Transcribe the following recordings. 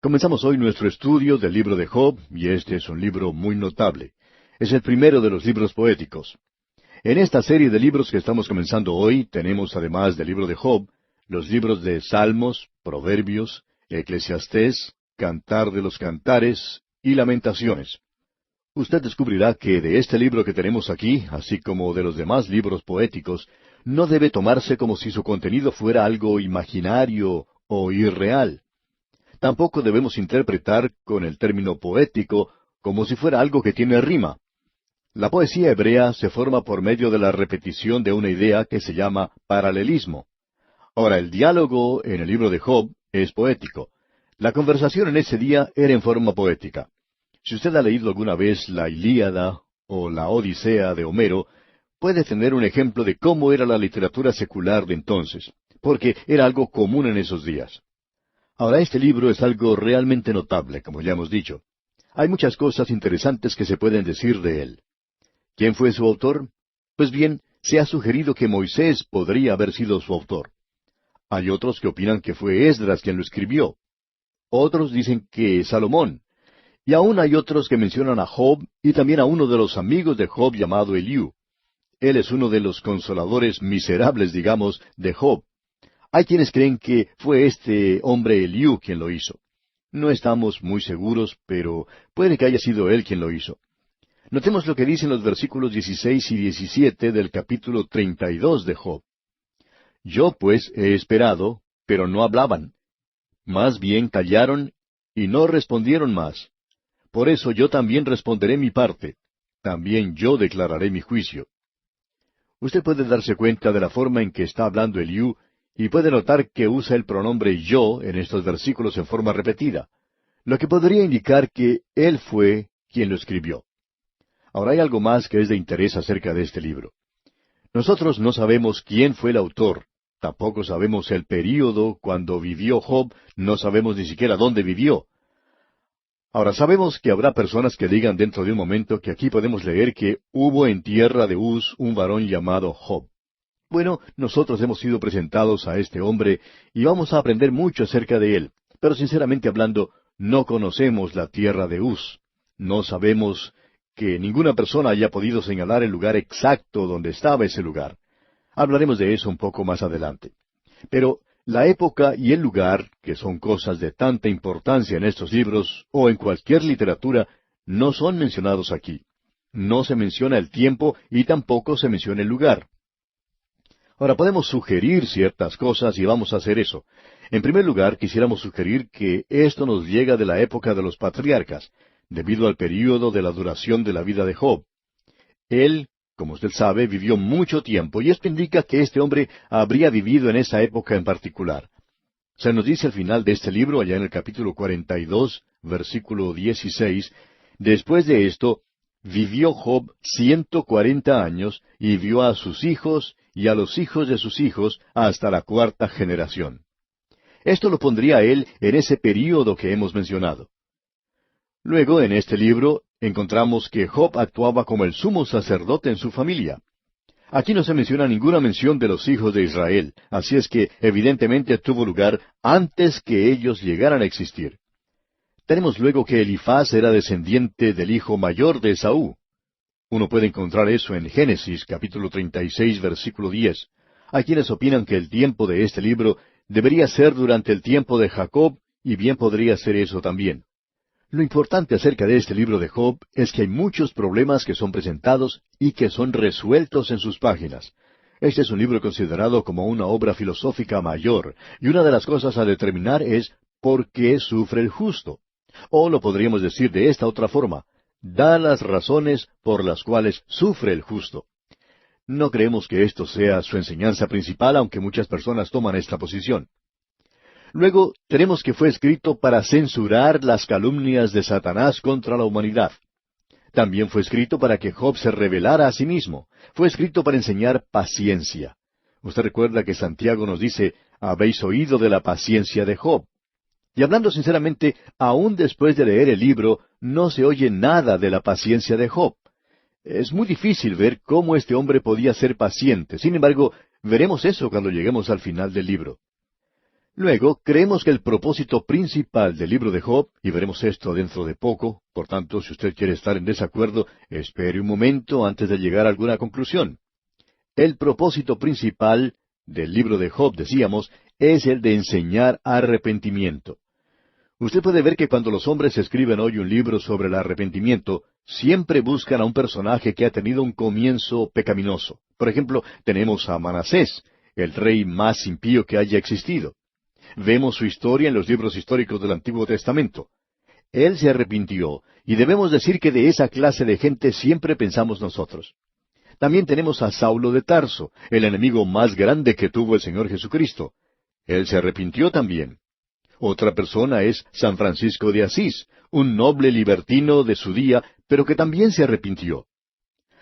Comenzamos hoy nuestro estudio del libro de Job, y este es un libro muy notable. Es el primero de los libros poéticos. En esta serie de libros que estamos comenzando hoy, tenemos además del libro de Job, los libros de Salmos, Proverbios, Eclesiastés, Cantar de los Cantares y Lamentaciones. Usted descubrirá que de este libro que tenemos aquí, así como de los demás libros poéticos, no debe tomarse como si su contenido fuera algo imaginario o irreal. Tampoco debemos interpretar con el término poético como si fuera algo que tiene rima. La poesía hebrea se forma por medio de la repetición de una idea que se llama paralelismo. Ahora, el diálogo en el libro de Job es poético. La conversación en ese día era en forma poética. Si usted ha leído alguna vez la Ilíada o la Odisea de Homero, puede tener un ejemplo de cómo era la literatura secular de entonces, porque era algo común en esos días. Ahora, este libro es algo realmente notable, como ya hemos dicho. Hay muchas cosas interesantes que se pueden decir de él. ¿Quién fue su autor? Pues bien, se ha sugerido que Moisés podría haber sido su autor. Hay otros que opinan que fue Esdras quien lo escribió. Otros dicen que Salomón. Y aún hay otros que mencionan a Job y también a uno de los amigos de Job llamado Eliú. Él es uno de los consoladores miserables, digamos, de Job. Hay quienes creen que fue este hombre Eliú quien lo hizo. No estamos muy seguros, pero puede que haya sido él quien lo hizo. Notemos lo que dicen los versículos 16 y 17 del capítulo 32 de Job. Yo pues he esperado, pero no hablaban. Más bien callaron y no respondieron más. Por eso yo también responderé mi parte. También yo declararé mi juicio. Usted puede darse cuenta de la forma en que está hablando Eliú, y puede notar que usa el pronombre yo en estos versículos en forma repetida, lo que podría indicar que él fue quien lo escribió. Ahora hay algo más que es de interés acerca de este libro. Nosotros no sabemos quién fue el autor, tampoco sabemos el período cuando vivió Job, no sabemos ni siquiera dónde vivió. Ahora sabemos que habrá personas que digan dentro de un momento que aquí podemos leer que hubo en tierra de Uz un varón llamado Job. Bueno, nosotros hemos sido presentados a este hombre y vamos a aprender mucho acerca de él, pero sinceramente hablando, no conocemos la tierra de Uz. No sabemos que ninguna persona haya podido señalar el lugar exacto donde estaba ese lugar. Hablaremos de eso un poco más adelante. Pero la época y el lugar, que son cosas de tanta importancia en estos libros o en cualquier literatura, no son mencionados aquí. No se menciona el tiempo y tampoco se menciona el lugar. Ahora podemos sugerir ciertas cosas y vamos a hacer eso. En primer lugar, quisiéramos sugerir que esto nos llega de la época de los patriarcas, debido al período de la duración de la vida de Job. Él, como usted sabe, vivió mucho tiempo, y esto indica que este hombre habría vivido en esa época en particular. Se nos dice al final de este libro, allá en el capítulo 42, versículo 16, después de esto, vivió Job 140 años, y vio a sus hijos y a los hijos de sus hijos hasta la cuarta generación. Esto lo pondría a él en ese período que hemos mencionado. Luego, en este libro, encontramos que Job actuaba como el sumo sacerdote en su familia. Aquí no se menciona ninguna mención de los hijos de Israel, así es que evidentemente tuvo lugar antes que ellos llegaran a existir. Tenemos luego que Elifaz era descendiente del hijo mayor de Esaú. Uno puede encontrar eso en Génesis capítulo 36, versículo 10. Hay quienes opinan que el tiempo de este libro debería ser durante el tiempo de Jacob, y bien podría ser eso también. Lo importante acerca de este libro de Job es que hay muchos problemas que son presentados y que son resueltos en sus páginas. Este es un libro considerado como una obra filosófica mayor, y una de las cosas a determinar es ¿por qué sufre el justo? O lo podríamos decir de esta otra forma, da las razones por las cuales sufre el justo. No creemos que esto sea su enseñanza principal, aunque muchas personas toman esta posición. Luego tenemos que fue escrito para censurar las calumnias de Satanás contra la humanidad. También fue escrito para que Job se revelara a sí mismo. Fue escrito para enseñar paciencia. Usted recuerda que Santiago nos dice, habéis oído de la paciencia de Job. Y hablando sinceramente, aún después de leer el libro, no se oye nada de la paciencia de Job. Es muy difícil ver cómo este hombre podía ser paciente. Sin embargo, veremos eso cuando lleguemos al final del libro. Luego, creemos que el propósito principal del libro de Job, y veremos esto dentro de poco, por tanto, si usted quiere estar en desacuerdo, espere un momento antes de llegar a alguna conclusión. El propósito principal del libro de Job, decíamos, es el de enseñar arrepentimiento. Usted puede ver que cuando los hombres escriben hoy un libro sobre el arrepentimiento, siempre buscan a un personaje que ha tenido un comienzo pecaminoso. Por ejemplo, tenemos a Manasés, el rey más impío que haya existido. Vemos su historia en los libros históricos del Antiguo Testamento. Él se arrepintió, y debemos decir que de esa clase de gente siempre pensamos nosotros. También tenemos a Saulo de Tarso, el enemigo más grande que tuvo el Señor Jesucristo. Él se arrepintió también. Otra persona es San Francisco de Asís, un noble libertino de su día, pero que también se arrepintió.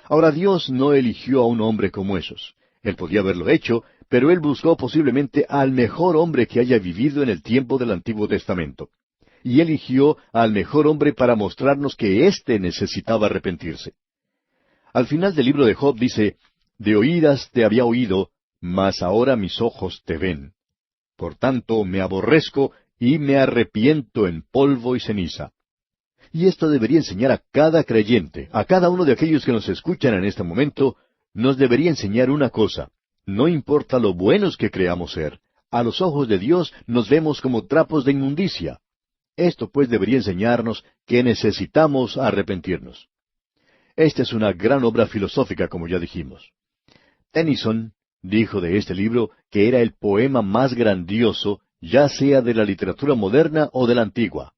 Ahora Dios no eligió a un hombre como esos. Él podía haberlo hecho, pero Él buscó posiblemente al mejor hombre que haya vivido en el tiempo del Antiguo Testamento. Y eligió al mejor hombre para mostrarnos que éste necesitaba arrepentirse. Al final del libro de Job dice, «De oídas te había oído, mas ahora mis ojos te ven. Por tanto me aborrezco y me arrepiento en polvo y ceniza». Y esto debería enseñar a cada creyente, a cada uno de aquellos que nos escuchan en este momento, nos debería enseñar una cosa. No importa lo buenos que creamos ser, a los ojos de Dios nos vemos como trapos de inmundicia. Esto pues debería enseñarnos que necesitamos arrepentirnos. Esta es una gran obra filosófica, como ya dijimos. Tennyson dijo de este libro que era el poema más grandioso, ya sea de la literatura moderna o de la antigua.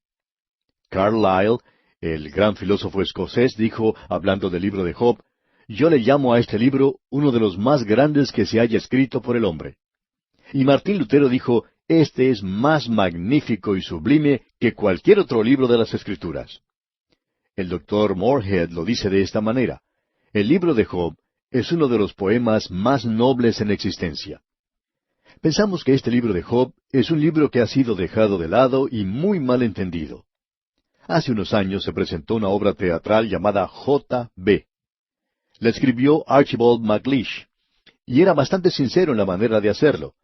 Carlyle, el gran filósofo escocés, dijo, hablando del libro de Job, «Yo le llamo a este libro uno de los más grandes que se haya escrito por el hombre». Y Martín Lutero dijo, «Este es más magnífico y sublime que cualquier otro libro de las Escrituras». El doctor Morehead lo dice de esta manera, «El libro de Job es uno de los poemas más nobles en existencia». Pensamos que este libro de Job es un libro que ha sido dejado de lado y muy mal entendido. Hace unos años se presentó una obra teatral llamada J.B. La escribió Archibald MacLeish, y era bastante sincero en la manera de hacerlo.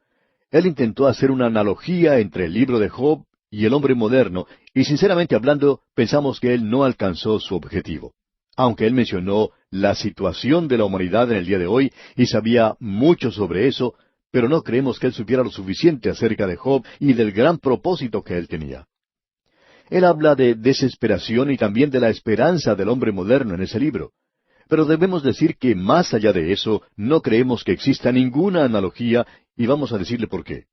Él intentó hacer una analogía entre el libro de Job y el hombre moderno, y sinceramente hablando, pensamos que él no alcanzó su objetivo. Aunque él mencionó la situación de la humanidad en el día de hoy, y sabía mucho sobre eso, pero no creemos que él supiera lo suficiente acerca de Job y del gran propósito que él tenía. Él habla de desesperación y también de la esperanza del hombre moderno en ese libro. Pero debemos decir que más allá de eso, no creemos que exista ninguna analogía, y vamos a decirle por qué.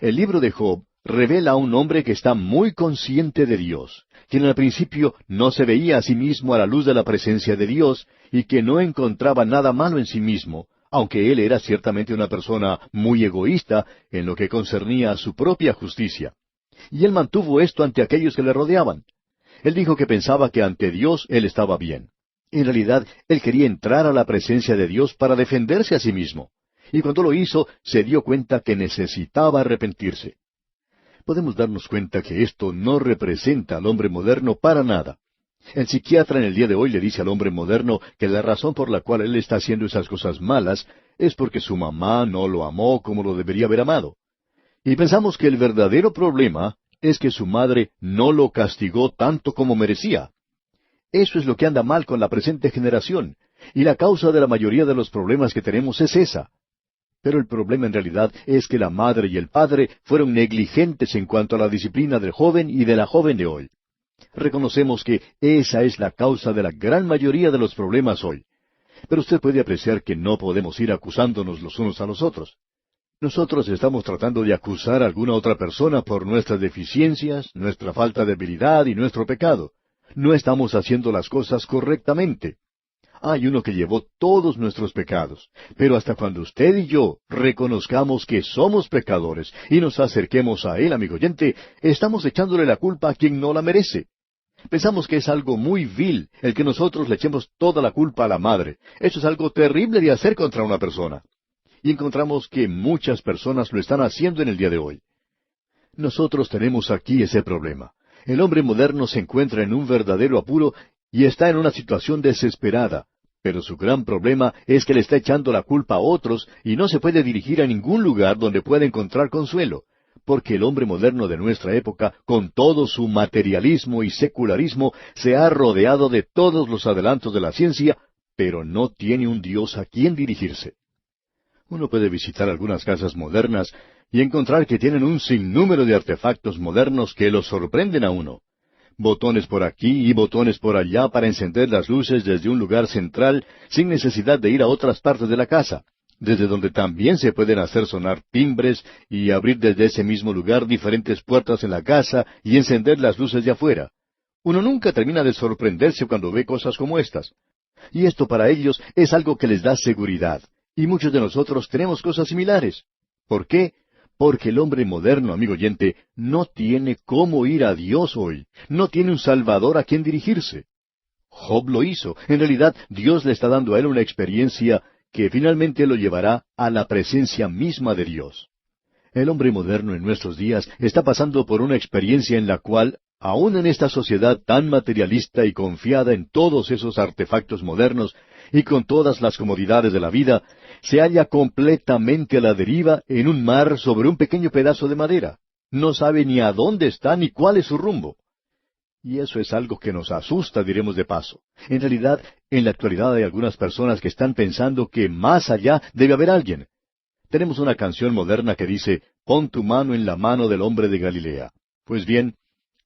El libro de Job revela a un hombre que está muy consciente de Dios, quien al principio no se veía a sí mismo a la luz de la presencia de Dios, y que no encontraba nada malo en sí mismo, aunque él era ciertamente una persona muy egoísta en lo que concernía a su propia justicia. Y él mantuvo esto ante aquellos que le rodeaban. Él dijo que pensaba que ante Dios él estaba bien. En realidad, él quería entrar a la presencia de Dios para defenderse a sí mismo. Y cuando lo hizo, se dio cuenta que necesitaba arrepentirse. Podemos darnos cuenta que esto no representa al hombre moderno para nada. El psiquiatra en el día de hoy le dice al hombre moderno que la razón por la cual él está haciendo esas cosas malas es porque su mamá no lo amó como lo debería haber amado. Y pensamos que el verdadero problema es que su madre no lo castigó tanto como merecía. Eso es lo que anda mal con la presente generación, y la causa de la mayoría de los problemas que tenemos es esa. Pero el problema en realidad es que la madre y el padre fueron negligentes en cuanto a la disciplina del joven y de la joven de hoy. Reconocemos que esa es la causa de la gran mayoría de los problemas hoy. Pero usted puede apreciar que no podemos ir acusándonos los unos a los otros. Nosotros estamos tratando de acusar a alguna otra persona por nuestras deficiencias, nuestra falta de habilidad y nuestro pecado. No estamos haciendo las cosas correctamente. Hay uno que llevó todos nuestros pecados, pero hasta cuando usted y yo reconozcamos que somos pecadores y nos acerquemos a Él, amigo oyente, estamos echándole la culpa a quien no la merece. Pensamos que es algo muy vil el que nosotros le echemos toda la culpa a la madre. Eso es algo terrible de hacer contra una persona. Y encontramos que muchas personas lo están haciendo en el día de hoy. Nosotros tenemos aquí ese problema. El hombre moderno se encuentra en un verdadero apuro y está en una situación desesperada, pero su gran problema es que le está echando la culpa a otros y no se puede dirigir a ningún lugar donde pueda encontrar consuelo, porque el hombre moderno de nuestra época, con todo su materialismo y secularismo, se ha rodeado de todos los adelantos de la ciencia, pero no tiene un Dios a quien dirigirse. Uno puede visitar algunas casas modernas y encontrar que tienen un sinnúmero de artefactos modernos que los sorprenden a uno. Botones por aquí y botones por allá para encender las luces desde un lugar central sin necesidad de ir a otras partes de la casa, desde donde también se pueden hacer sonar timbres y abrir desde ese mismo lugar diferentes puertas en la casa y encender las luces de afuera. Uno nunca termina de sorprenderse cuando ve cosas como estas. Y esto para ellos es algo que les da seguridad. Y muchos de nosotros tenemos cosas similares. ¿Por qué? Porque el hombre moderno, amigo oyente, no tiene cómo ir a Dios hoy. No tiene un Salvador a quien dirigirse. Job lo hizo. En realidad, Dios le está dando a él una experiencia que finalmente lo llevará a la presencia misma de Dios. El hombre moderno en nuestros días está pasando por una experiencia en la cual, aun en esta sociedad tan materialista y confiada en todos esos artefactos modernos y con todas las comodidades de la vida, se halla completamente a la deriva en un mar sobre un pequeño pedazo de madera. No sabe ni a dónde está ni cuál es su rumbo. Y eso es algo que nos asusta, diremos de paso. En realidad, en la actualidad hay algunas personas que están pensando que más allá debe haber alguien. Tenemos una canción moderna que dice, «Pon tu mano en la mano del hombre de Galilea». Pues bien,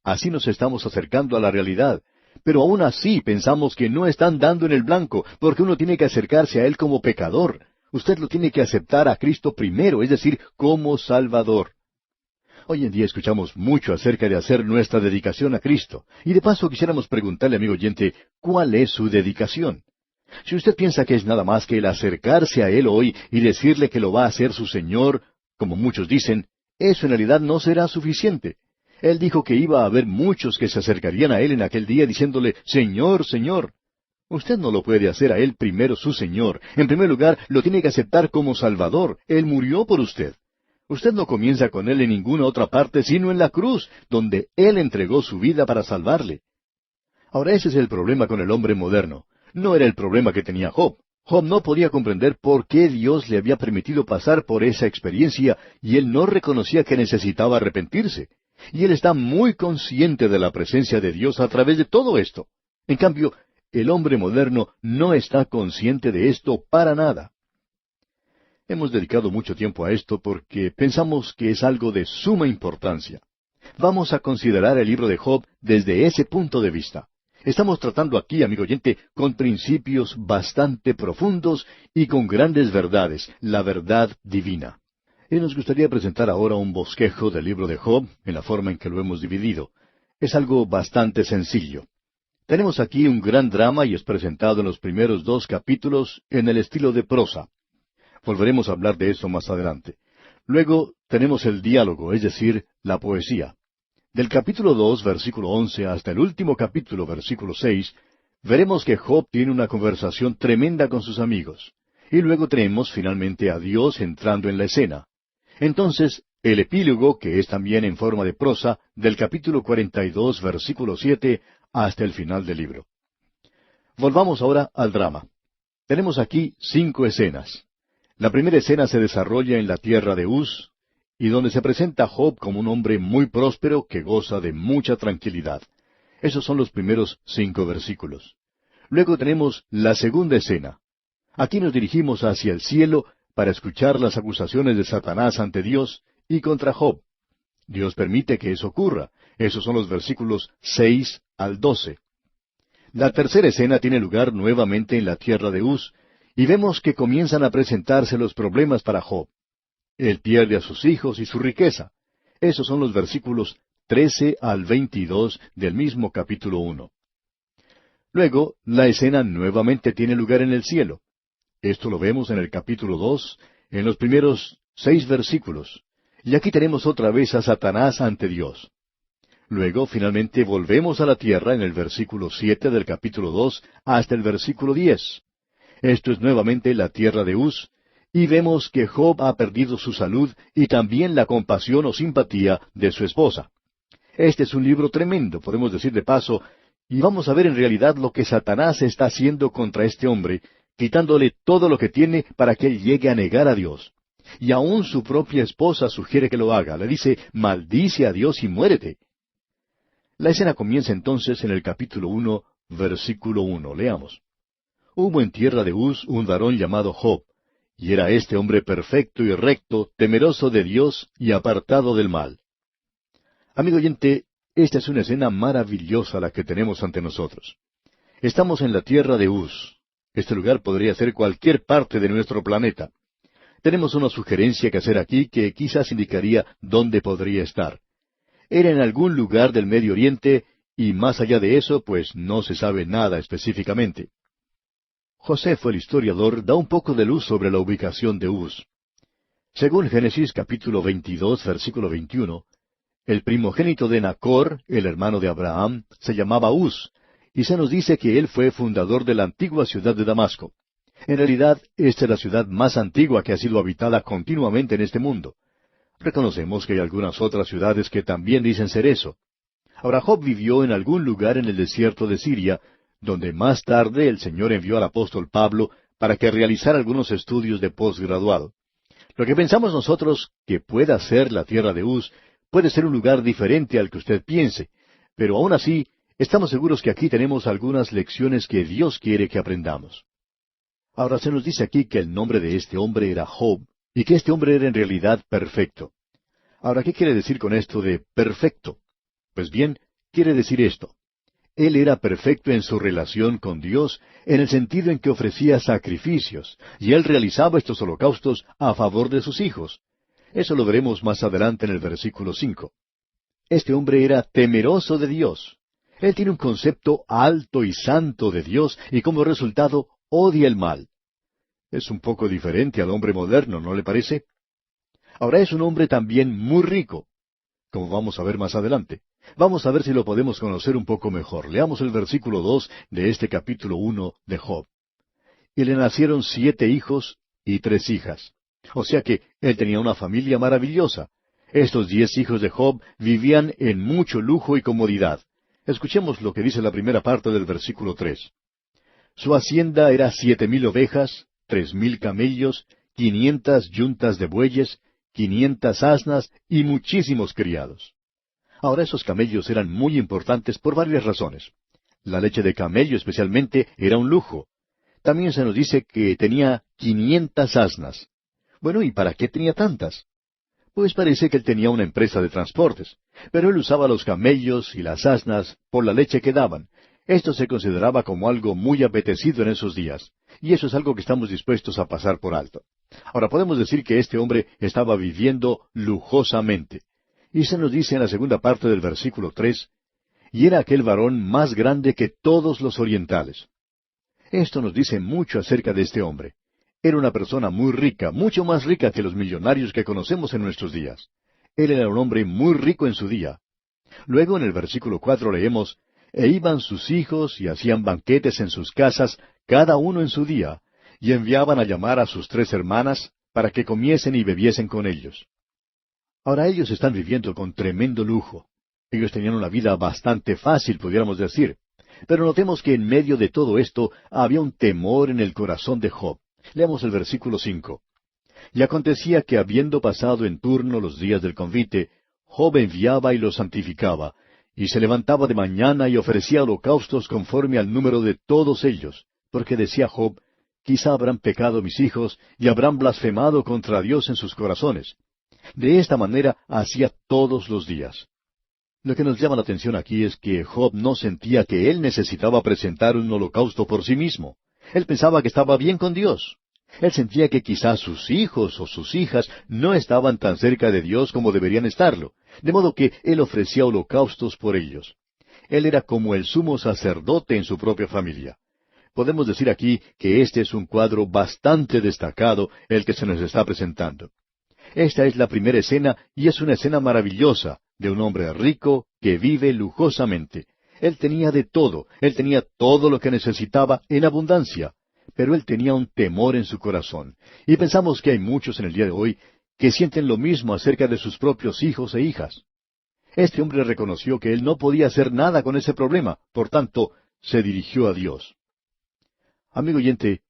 así nos estamos acercando a la realidad. Pero aún así pensamos que no están dando en el blanco, porque uno tiene que acercarse a Él como pecador. Usted lo tiene que aceptar a Cristo primero, es decir, como Salvador. Hoy en día escuchamos mucho acerca de hacer nuestra dedicación a Cristo. Y de paso quisiéramos preguntarle, amigo oyente, ¿cuál es su dedicación? Si usted piensa que es nada más que el acercarse a Él hoy y decirle que lo va a hacer su Señor, como muchos dicen, eso en realidad no será suficiente. Él dijo que iba a haber muchos que se acercarían a Él en aquel día diciéndole, «Señor, Señor». Usted no lo puede hacer a Él primero su Señor. En primer lugar, lo tiene que aceptar como Salvador. Él murió por usted. Usted no comienza con Él en ninguna otra parte sino en la cruz, donde Él entregó su vida para salvarle. Ahora ese es el problema con el hombre moderno. No era el problema que tenía Job. Job no podía comprender por qué Dios le había permitido pasar por esa experiencia y él no reconocía que necesitaba arrepentirse. Y él está muy consciente de la presencia de Dios a través de todo esto. En cambio, el hombre moderno no está consciente de esto para nada. Hemos dedicado mucho tiempo a esto porque pensamos que es algo de suma importancia. Vamos a considerar el libro de Job desde ese punto de vista. Estamos tratando aquí, amigo oyente, con principios bastante profundos y con grandes verdades, la verdad divina. Y nos gustaría presentar ahora un bosquejo del libro de Job en la forma en que lo hemos dividido. Es algo bastante sencillo. Tenemos aquí un gran drama y es presentado en los primeros 2 capítulos en el estilo de prosa. Volveremos a hablar de eso más adelante. Luego tenemos el diálogo, es decir, la poesía. Del capítulo 2, versículo 11, hasta el último capítulo, versículo 6, veremos que Job tiene una conversación tremenda con sus amigos. Y luego tenemos finalmente a Dios entrando en la escena. Entonces, el epílogo, que es también en forma de prosa, del capítulo 42, versículo 7, hasta el final del libro. Volvamos ahora al drama. Tenemos aquí 5 escenas. La primera escena se desarrolla en la tierra de Uz, y donde se presenta a Job como un hombre muy próspero que goza de mucha tranquilidad. Esos son los primeros 5 versículos. Luego tenemos la segunda escena. Aquí nos dirigimos hacia el cielo para escuchar las acusaciones de Satanás ante Dios y contra Job. Dios permite que eso ocurra. Esos son los versículos 6 al 12. La tercera escena tiene lugar nuevamente en la tierra de Uz, y vemos que comienzan a presentarse los problemas para Job. Él pierde a sus hijos y su riqueza. Esos son los versículos 13 al 22 del mismo capítulo 1. Luego, la escena nuevamente tiene lugar en el cielo. Esto lo vemos en el capítulo 2, en los primeros 6 versículos. Y aquí tenemos otra vez a Satanás ante Dios. Luego, finalmente, volvemos a la tierra en el versículo 7 del capítulo 2 hasta el versículo 10. Esto es nuevamente la tierra de Uz, y vemos que Job ha perdido su salud y también la compasión o simpatía de su esposa. Este es un libro tremendo, podemos decir de paso, y vamos a ver en realidad lo que Satanás está haciendo contra este hombre, quitándole todo lo que tiene para que él llegue a negar a Dios. Y aún su propia esposa sugiere que lo haga. Le dice, maldice a Dios y muérete. La escena comienza entonces en el capítulo 1, versículo 1. Leamos. Hubo en tierra de Uz un varón llamado Job, y era este hombre perfecto y recto, temeroso de Dios y apartado del mal. Amigo oyente, esta es una escena maravillosa la que tenemos ante nosotros. Estamos en la tierra de Uz. Este lugar podría ser cualquier parte de nuestro planeta. Tenemos una sugerencia que hacer aquí que quizás indicaría dónde podría estar. Era en algún lugar del Medio Oriente, y más allá de eso, pues no se sabe nada específicamente. Josefo, el historiador, da un poco de luz sobre la ubicación de Uz. Según Génesis capítulo 22, versículo 21, el primogénito de Nacor, el hermano de Abraham, se llamaba Uz, y se nos dice que él fue fundador de la antigua ciudad de Damasco. En realidad, esta es la ciudad más antigua que ha sido habitada continuamente en este mundo. Reconocemos que hay algunas otras ciudades que también dicen ser eso. Ahora, Job vivió en algún lugar en el desierto de Siria, donde más tarde el Señor envió al apóstol Pablo para que realizara algunos estudios de posgraduado. Lo que pensamos nosotros que pueda ser la tierra de Uz puede ser un lugar diferente al que usted piense, pero aún así estamos seguros que aquí tenemos algunas lecciones que Dios quiere que aprendamos. Ahora se nos dice aquí que el nombre de este hombre era Job, y que este hombre era en realidad perfecto. Ahora, ¿qué quiere decir con esto de perfecto? Pues bien, quiere decir esto. Él era perfecto en su relación con Dios, en el sentido en que ofrecía sacrificios, y él realizaba estos holocaustos a favor de sus hijos. Eso lo veremos más adelante en el versículo 5. Este hombre era temeroso de Dios. Él tiene un concepto alto y santo de Dios, y como resultado odia el mal. Es un poco diferente al hombre moderno, ¿no le parece? Ahora es un hombre también muy rico, como vamos a ver más adelante. Vamos a ver si lo podemos conocer un poco mejor. Leamos el versículo 2 de este capítulo 1 de Job. Y le nacieron 7 hijos y 3 hijas. O sea que él tenía una familia maravillosa. Estos 10 hijos de Job vivían en mucho lujo y comodidad. Escuchemos lo que dice la primera parte del versículo 3. Su hacienda era 7,000 ovejas, 3,000 camellos, 500 yuntas de bueyes, 500 asnas y muchísimos criados. Ahora esos camellos eran muy importantes por varias razones. La leche de camello especialmente era un lujo. También se nos dice que tenía 500 asnas. Bueno, ¿y para qué tenía tantas? Pues parece que él tenía una empresa de transportes, pero él usaba los camellos y las asnas por la leche que daban. Esto se consideraba como algo muy apetecido en esos días, y eso es algo que estamos dispuestos a pasar por alto. Ahora podemos decir que este hombre estaba viviendo lujosamente. Y se nos dice en la segunda parte del versículo 3, y era aquel varón más grande que todos los orientales. Esto nos dice mucho acerca de este hombre. Era una persona muy rica, mucho más rica que los millonarios que conocemos en nuestros días. Él era un hombre muy rico en su día. Luego en el versículo 4 leemos, e iban sus hijos y hacían banquetes en sus casas, cada uno en su día, y enviaban a llamar a sus 3 hermanas para que comiesen y bebiesen con ellos. Ahora ellos están viviendo con tremendo lujo. Ellos tenían una vida bastante fácil, pudiéramos decir. Pero notemos que en medio de todo esto había un temor en el corazón de Job. Leamos el versículo 5. Y acontecía que habiendo pasado en turno los días del convite, Job enviaba y los santificaba, y se levantaba de mañana y ofrecía holocaustos conforme al número de todos ellos, porque decía Job, quizá habrán pecado mis hijos, y habrán blasfemado contra Dios en sus corazones. De esta manera hacía todos los días. Lo que nos llama la atención aquí es que Job no sentía que él necesitaba presentar un holocausto por sí mismo. Él pensaba que estaba bien con Dios. Él sentía que quizás sus hijos o sus hijas no estaban tan cerca de Dios como deberían estarlo, de modo que él ofrecía holocaustos por ellos. Él era como el sumo sacerdote en su propia familia. Podemos decir aquí que este es un cuadro bastante destacado el que se nos está presentando. Esta es la primera escena y es una escena maravillosa de un hombre rico que vive lujosamente. Él tenía de todo, él tenía todo lo que necesitaba en abundancia, pero él tenía un temor en su corazón. Y pensamos que hay muchos en el día de hoy que sienten lo mismo acerca de sus propios hijos e hijas. Este hombre reconoció que él no podía hacer nada con ese problema, por tanto, se dirigió a Dios. Amigo oyente,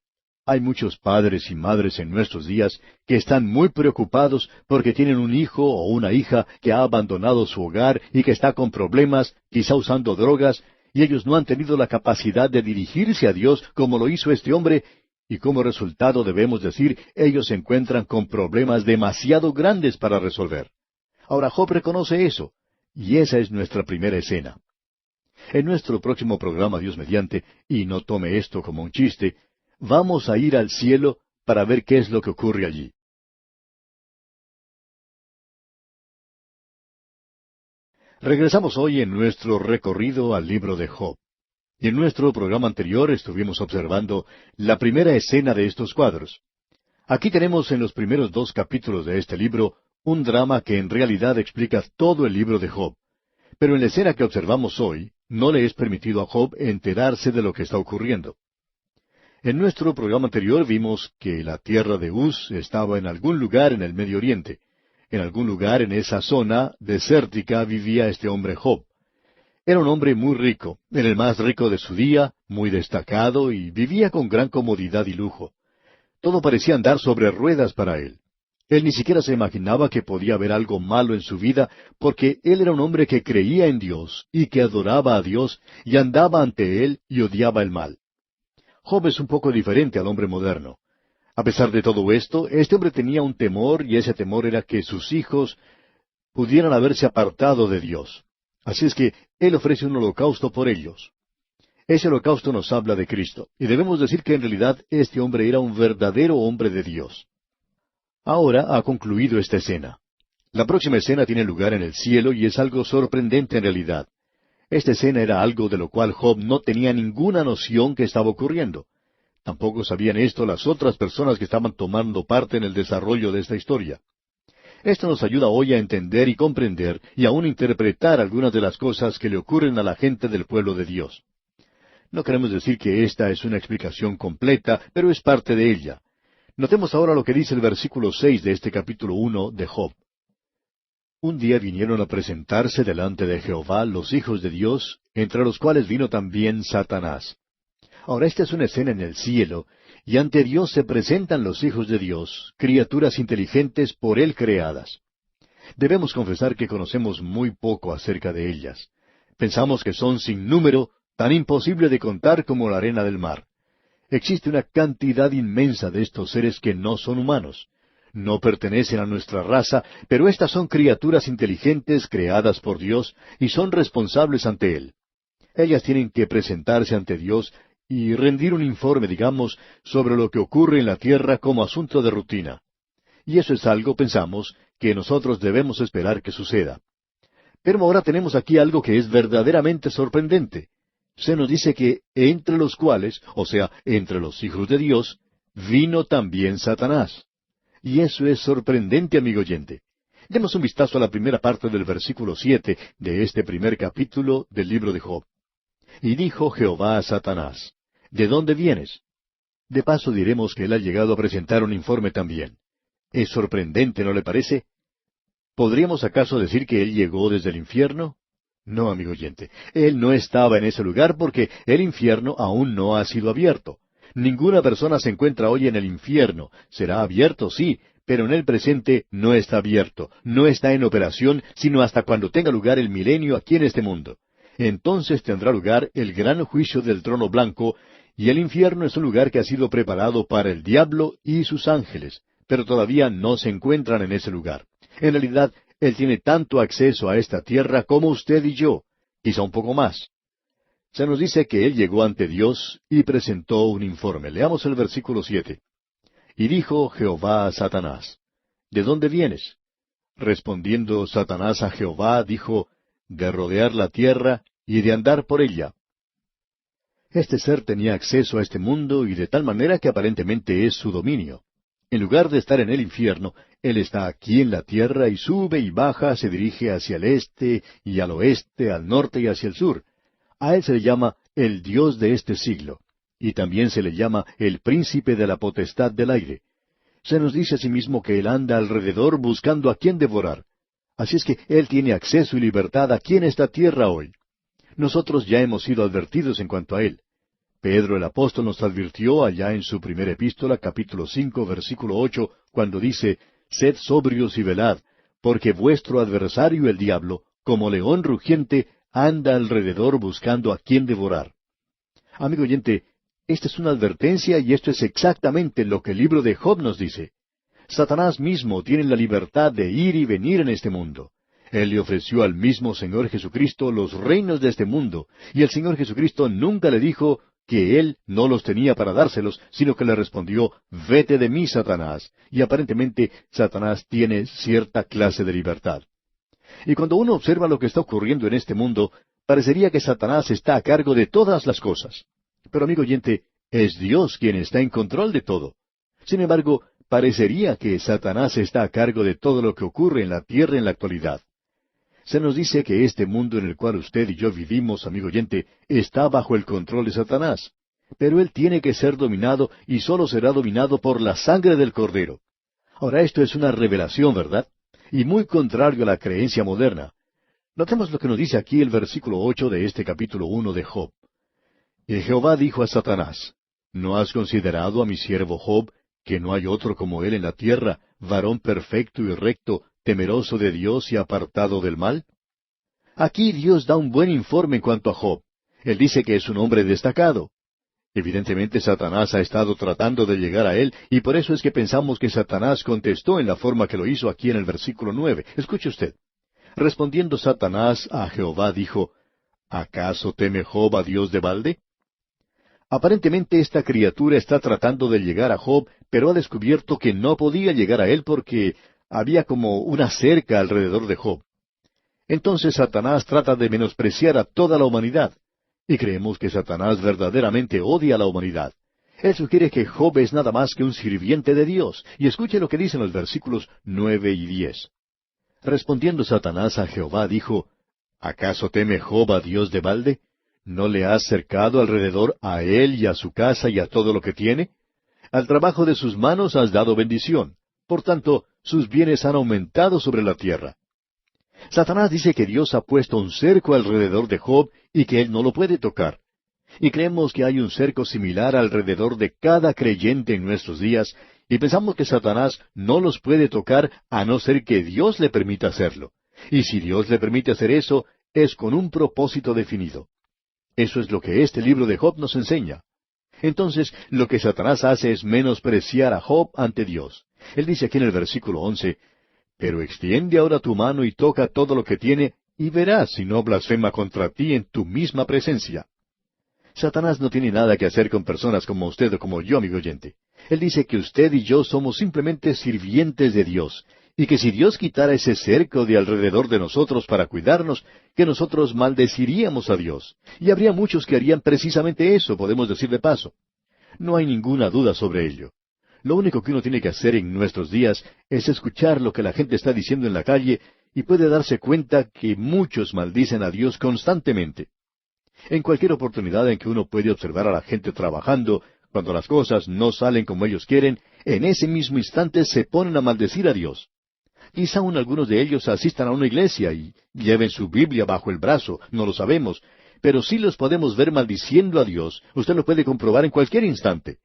Hay muchos padres y madres en nuestros días que están muy preocupados porque tienen un hijo o una hija que ha abandonado su hogar y que está con problemas, quizá usando drogas, y ellos no han tenido la capacidad de dirigirse a Dios como lo hizo este hombre, y como resultado debemos decir, ellos se encuentran con problemas demasiado grandes para resolver. Ahora Job reconoce eso, y esa es nuestra primera escena. En nuestro próximo programa, Dios mediante, y no tome esto como un chiste, vamos a ir al cielo para ver qué es lo que ocurre allí. Regresamos hoy en nuestro recorrido al libro de Job. Y en nuestro programa anterior estuvimos observando la primera escena de estos cuadros. Aquí tenemos en los primeros 2 capítulos de este libro un drama que en realidad explica todo el libro de Job. Pero en la escena que observamos hoy, no le es permitido a Job enterarse de lo que está ocurriendo. En nuestro programa anterior vimos que la tierra de Uz estaba en algún lugar en el Medio Oriente. En algún lugar en esa zona desértica vivía este hombre Job. Era un hombre muy rico, era el más rico de su día, muy destacado y vivía con gran comodidad y lujo. Todo parecía andar sobre ruedas para él. Él ni siquiera se imaginaba que podía haber algo malo en su vida, porque él era un hombre que creía en Dios y que adoraba a Dios y andaba ante Él y odiaba el mal. Job es un poco diferente al hombre moderno. A pesar de todo esto, este hombre tenía un temor, y ese temor era que sus hijos pudieran haberse apartado de Dios. Así es que él ofrece un holocausto por ellos. Ese holocausto nos habla de Cristo, y debemos decir que en realidad este hombre era un verdadero hombre de Dios. Ahora ha concluido esta escena. La próxima escena tiene lugar en el cielo y es algo sorprendente en realidad. Esta escena era algo de lo cual Job no tenía ninguna noción que estaba ocurriendo. Tampoco sabían esto las otras personas que estaban tomando parte en el desarrollo de esta historia. Esto nos ayuda hoy a entender y comprender y aún interpretar algunas de las cosas que le ocurren a la gente del pueblo de Dios. No queremos decir que esta es una explicación completa, pero es parte de ella. Notemos ahora lo que dice el versículo 6 de este capítulo 1 de Job. Un día vinieron a presentarse delante de Jehová los hijos de Dios, entre los cuales vino también Satanás. Ahora esta es una escena en el cielo, y ante Dios se presentan los hijos de Dios, criaturas inteligentes por Él creadas. Debemos confesar que conocemos muy poco acerca de ellas. Pensamos que son sin número, tan imposible de contar como la arena del mar. Existe una cantidad inmensa de estos seres que no son humanos. No pertenecen a nuestra raza, pero estas son criaturas inteligentes creadas por Dios y son responsables ante Él. Ellas tienen que presentarse ante Dios y rendir un informe, digamos, sobre lo que ocurre en la tierra como asunto de rutina. Y eso es algo, pensamos, que nosotros debemos esperar que suceda. Pero ahora tenemos aquí algo que es verdaderamente sorprendente. Se nos dice que entre los cuales, o sea, entre los hijos de Dios, vino también Satanás. Y eso es sorprendente, amigo oyente. Demos un vistazo a la primera parte del versículo 7 de este primer capítulo del libro de Job. Y dijo Jehová a Satanás, ¿de dónde vienes? De paso diremos que él ha llegado a presentar un informe también. Es sorprendente, ¿no le parece? ¿Podríamos acaso decir que él llegó desde el infierno? No, amigo oyente, él no estaba en ese lugar porque el infierno aún no ha sido abierto. Ninguna persona se encuentra hoy en el infierno. Será abierto, sí, pero en el presente no está abierto, no está en operación, sino hasta cuando tenga lugar el milenio aquí en este mundo. Entonces tendrá lugar el gran juicio del trono blanco, y el infierno es un lugar que ha sido preparado para el diablo y sus ángeles, pero todavía no se encuentran en ese lugar. En realidad, él tiene tanto acceso a esta tierra como usted y yo, quizá un poco más. Se nos dice que él llegó ante Dios y presentó un informe. Leamos el versículo 7. Y dijo Jehová a Satanás, ¿de dónde vienes? Respondiendo Satanás a Jehová, dijo, de rodear la tierra y de andar por ella. Este ser tenía acceso a este mundo y de tal manera que aparentemente es su dominio. En lugar de estar en el infierno, él está aquí en la tierra y sube y baja, se dirige hacia el este y al oeste, al norte y hacia el sur. A él se le llama el Dios de este siglo, y también se le llama el príncipe de la potestad del aire. Se nos dice asimismo que él anda alrededor buscando a quien devorar. Así es que él tiene acceso y libertad aquí en esta tierra hoy. Nosotros ya hemos sido advertidos en cuanto a él. Pedro el apóstol nos advirtió allá en su primera epístola, capítulo 5, versículo 8, cuando dice, «Sed sobrios y velad, porque vuestro adversario el diablo, como león rugiente, anda alrededor buscando a quien devorar». Amigo oyente, esta es una advertencia y esto es exactamente lo que el libro de Job nos dice. Satanás mismo tiene la libertad de ir y venir en este mundo. Él le ofreció al mismo Señor Jesucristo los reinos de este mundo, y el Señor Jesucristo nunca le dijo que Él no los tenía para dárselos, sino que le respondió, «Vete de mí, Satanás». Y aparentemente Satanás tiene cierta clase de libertad. Y cuando uno observa lo que está ocurriendo en este mundo, parecería que Satanás está a cargo de todas las cosas. Pero amigo oyente, es Dios quien está en control de todo. Sin embargo, parecería que Satanás está a cargo de todo lo que ocurre en la tierra en la actualidad. Se nos dice que este mundo en el cual usted y yo vivimos, amigo oyente, está bajo el control de Satanás. Pero él tiene que ser dominado y solo será dominado por la sangre del Cordero. Ahora esto es una revelación, ¿verdad? Y muy contrario a la creencia moderna. Notemos lo que nos dice aquí el versículo 8 de este capítulo 1 de Job. Y Jehová dijo a Satanás, ¿no has considerado a mi siervo Job, que no hay otro como él en la tierra, varón perfecto y recto, temeroso de Dios y apartado del mal? Aquí Dios da un buen informe en cuanto a Job. Él dice que es un hombre destacado. Evidentemente Satanás ha estado tratando de llegar a él, y por eso es que pensamos que Satanás contestó en la forma que lo hizo aquí en el versículo 9. Escuche usted. Respondiendo Satanás a Jehová dijo, ¿acaso teme Job a Dios de balde? Aparentemente esta criatura está tratando de llegar a Job, pero ha descubierto que no podía llegar a él porque había como una cerca alrededor de Job. Entonces Satanás trata de menospreciar a toda la humanidad. Y creemos que Satanás verdaderamente odia a la humanidad. Él sugiere que Job es nada más que un sirviente de Dios. Y escuche lo que dicen los versículos 9 y 10. Respondiendo Satanás a Jehová, dijo, ¿acaso teme Job a Dios de balde? ¿No le has cercado alrededor a él y a su casa y a todo lo que tiene? Al trabajo de sus manos has dado bendición. Por tanto, sus bienes han aumentado sobre la tierra. Satanás dice que Dios ha puesto un cerco alrededor de Job y que él no lo puede tocar. Y creemos que hay un cerco similar alrededor de cada creyente en nuestros días, y pensamos que Satanás no los puede tocar a no ser que Dios le permita hacerlo. Y si Dios le permite hacer eso, es con un propósito definido. Eso es lo que este libro de Job nos enseña. Entonces, lo que Satanás hace es menospreciar a Job ante Dios. Él dice aquí en el versículo 11, «Pero extiende ahora tu mano y toca todo lo que tiene, y verás si no blasfema contra ti en tu misma presencia». Satanás no tiene nada que hacer con personas como usted o como yo, amigo oyente. Él dice que usted y yo somos simplemente sirvientes de Dios, y que si Dios quitara ese cerco de alrededor de nosotros para cuidarnos, que nosotros maldeciríamos a Dios. Y habría muchos que harían precisamente eso, podemos decir de paso. No hay ninguna duda sobre ello. Lo único que uno tiene que hacer en nuestros días es escuchar lo que la gente está diciendo en la calle y puede darse cuenta que muchos maldicen a Dios constantemente. En cualquier oportunidad en que uno puede observar a la gente trabajando, cuando las cosas no salen como ellos quieren, en ese mismo instante se ponen a maldecir a Dios. Quizá aún algunos de ellos asistan a una iglesia y lleven su Biblia bajo el brazo, no lo sabemos, pero sí los podemos ver maldiciendo a Dios. Usted lo puede comprobar en cualquier instante.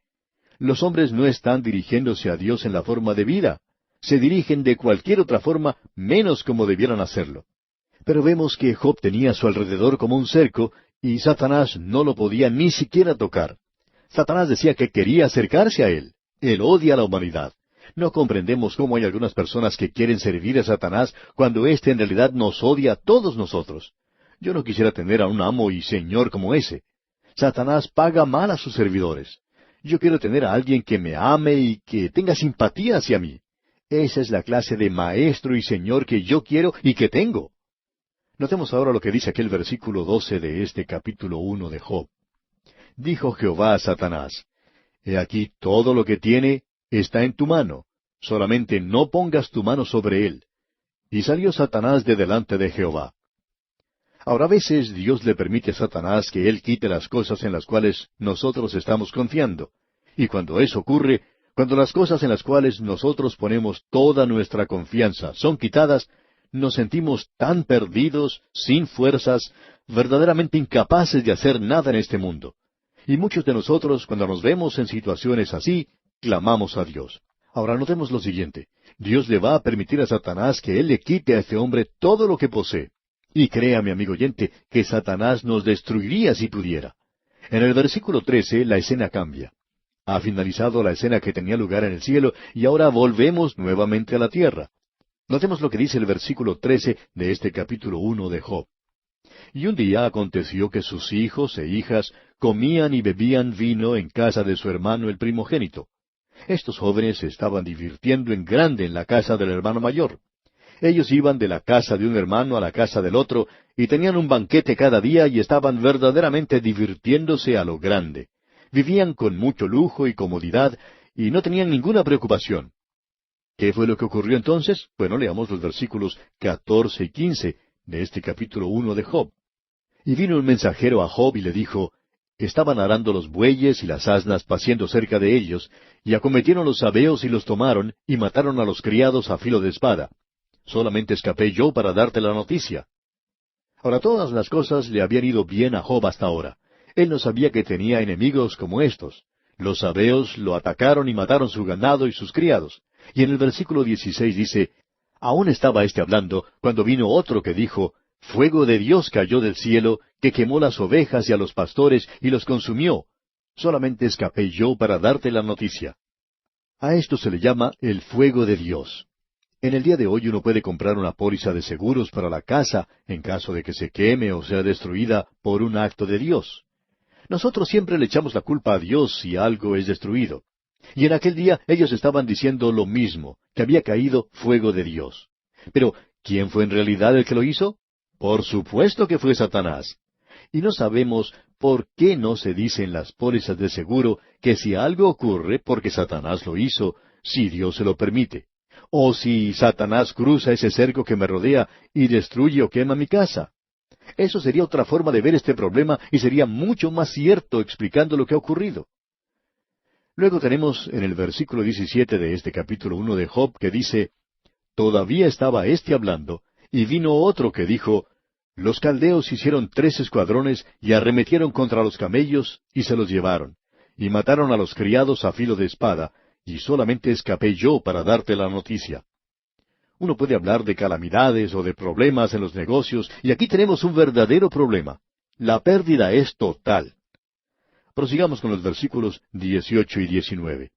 Los hombres no están dirigiéndose a Dios en la forma de vida. Se dirigen de cualquier otra forma, menos como debieran hacerlo. Pero vemos que Job tenía a su alrededor como un cerco, y Satanás no lo podía ni siquiera tocar. Satanás decía que quería acercarse a él. Él odia a la humanidad. No comprendemos cómo hay algunas personas que quieren servir a Satanás cuando éste en realidad nos odia a todos nosotros. Yo no quisiera tener a un amo y señor como ese. Satanás paga mal a sus servidores. Yo quiero tener a alguien que me ame y que tenga simpatía hacia mí. Esa es la clase de maestro y señor que yo quiero y que tengo. Notemos ahora lo que dice aquel versículo 12 de este capítulo 1 de Job. Dijo Jehová a Satanás, He aquí todo lo que tiene está en tu mano, solamente no pongas tu mano sobre él. Y salió Satanás de delante de Jehová. Ahora a veces Dios le permite a Satanás que él quite las cosas en las cuales nosotros estamos confiando. Y cuando eso ocurre, cuando las cosas en las cuales nosotros ponemos toda nuestra confianza son quitadas, nos sentimos tan perdidos, sin fuerzas, verdaderamente incapaces de hacer nada en este mundo. Y muchos de nosotros, cuando nos vemos en situaciones así, clamamos a Dios. Ahora notemos lo siguiente. Dios le va a permitir a Satanás que él le quite a este hombre todo lo que posee. Y créame, amigo oyente, que Satanás nos destruiría si pudiera. En el versículo 13 la escena cambia. Ha finalizado la escena que tenía lugar en el cielo y ahora volvemos nuevamente a la tierra. Notemos lo que dice el versículo 13 de este capítulo 1 de Job. Y un día aconteció que sus hijos e hijas comían y bebían vino en casa de su hermano el primogénito. Estos jóvenes se estaban divirtiendo en grande en la casa del hermano mayor. Ellos iban de la casa de un hermano a la casa del otro, y tenían un banquete cada día y estaban verdaderamente divirtiéndose a lo grande. Vivían con mucho lujo y comodidad, y no tenían ninguna preocupación. ¿Qué fue lo que ocurrió entonces? Bueno, leamos los versículos 14 y 15 de este capítulo 1 de Job. Y vino un mensajero a Job y le dijo, estaban arando los bueyes y las asnas paciendo cerca de ellos, y acometieron los sabeos y los tomaron, y mataron a los criados a filo de espada. Solamente escapé yo para darte la noticia. Ahora todas las cosas le habían ido bien a Job hasta ahora. Él no sabía que tenía enemigos como estos. Los sabeos lo atacaron y mataron su ganado y sus criados. Y en el versículo 16 dice, aún estaba éste hablando, cuando vino otro que dijo, fuego de Dios cayó del cielo, que quemó las ovejas y a los pastores, y los consumió. Solamente escapé yo para darte la noticia. A esto se le llama el fuego de Dios. En el día de hoy uno puede comprar una póliza de seguros para la casa, en caso de que se queme o sea destruida por un acto de Dios. Nosotros siempre le echamos la culpa a Dios si algo es destruido. Y en aquel día ellos estaban diciendo lo mismo, que había caído fuego de Dios. Pero, ¿quién fue en realidad el que lo hizo? Por supuesto que fue Satanás. Y no sabemos por qué no se dice en las pólizas de seguro que si algo ocurre porque Satanás lo hizo, si Dios se lo permite. O si Satanás cruza ese cerco que me rodea y destruye o quema mi casa. Eso sería otra forma de ver este problema y sería mucho más cierto explicando lo que ha ocurrido. Luego tenemos en el versículo 17 de este capítulo 1 de Job que dice, todavía estaba éste hablando, y vino otro que dijo, los caldeos hicieron 3 escuadrones y arremetieron contra los camellos y se los llevaron, y mataron a los criados a filo de espada, y solamente escapé yo para darte la noticia. Uno puede hablar de calamidades o de problemas en los negocios, y aquí tenemos un verdadero problema. La pérdida es total. Prosigamos con los versículos 18 y 19.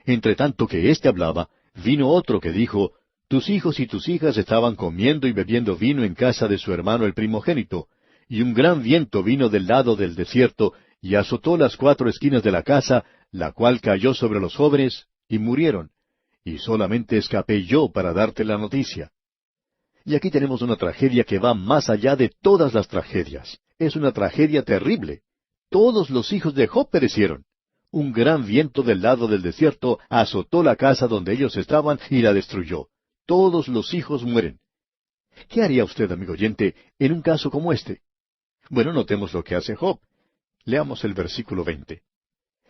Entre tanto que éste hablaba, vino otro que dijo, tus hijos y tus hijas estaban comiendo y bebiendo vino en casa de su hermano el primogénito, y un gran viento vino del lado del desierto, y azotó las 4 esquinas de la casa, la cual cayó sobre los jóvenes, y murieron. Y solamente escapé yo para darte la noticia. Y aquí tenemos una tragedia que va más allá de todas las tragedias. Es una tragedia terrible. Todos los hijos de Job perecieron. Un gran viento del lado del desierto azotó la casa donde ellos estaban y la destruyó. Todos los hijos mueren. ¿Qué haría usted, amigo oyente, en un caso como este? Bueno, notemos lo que hace Job. Leamos el versículo 20.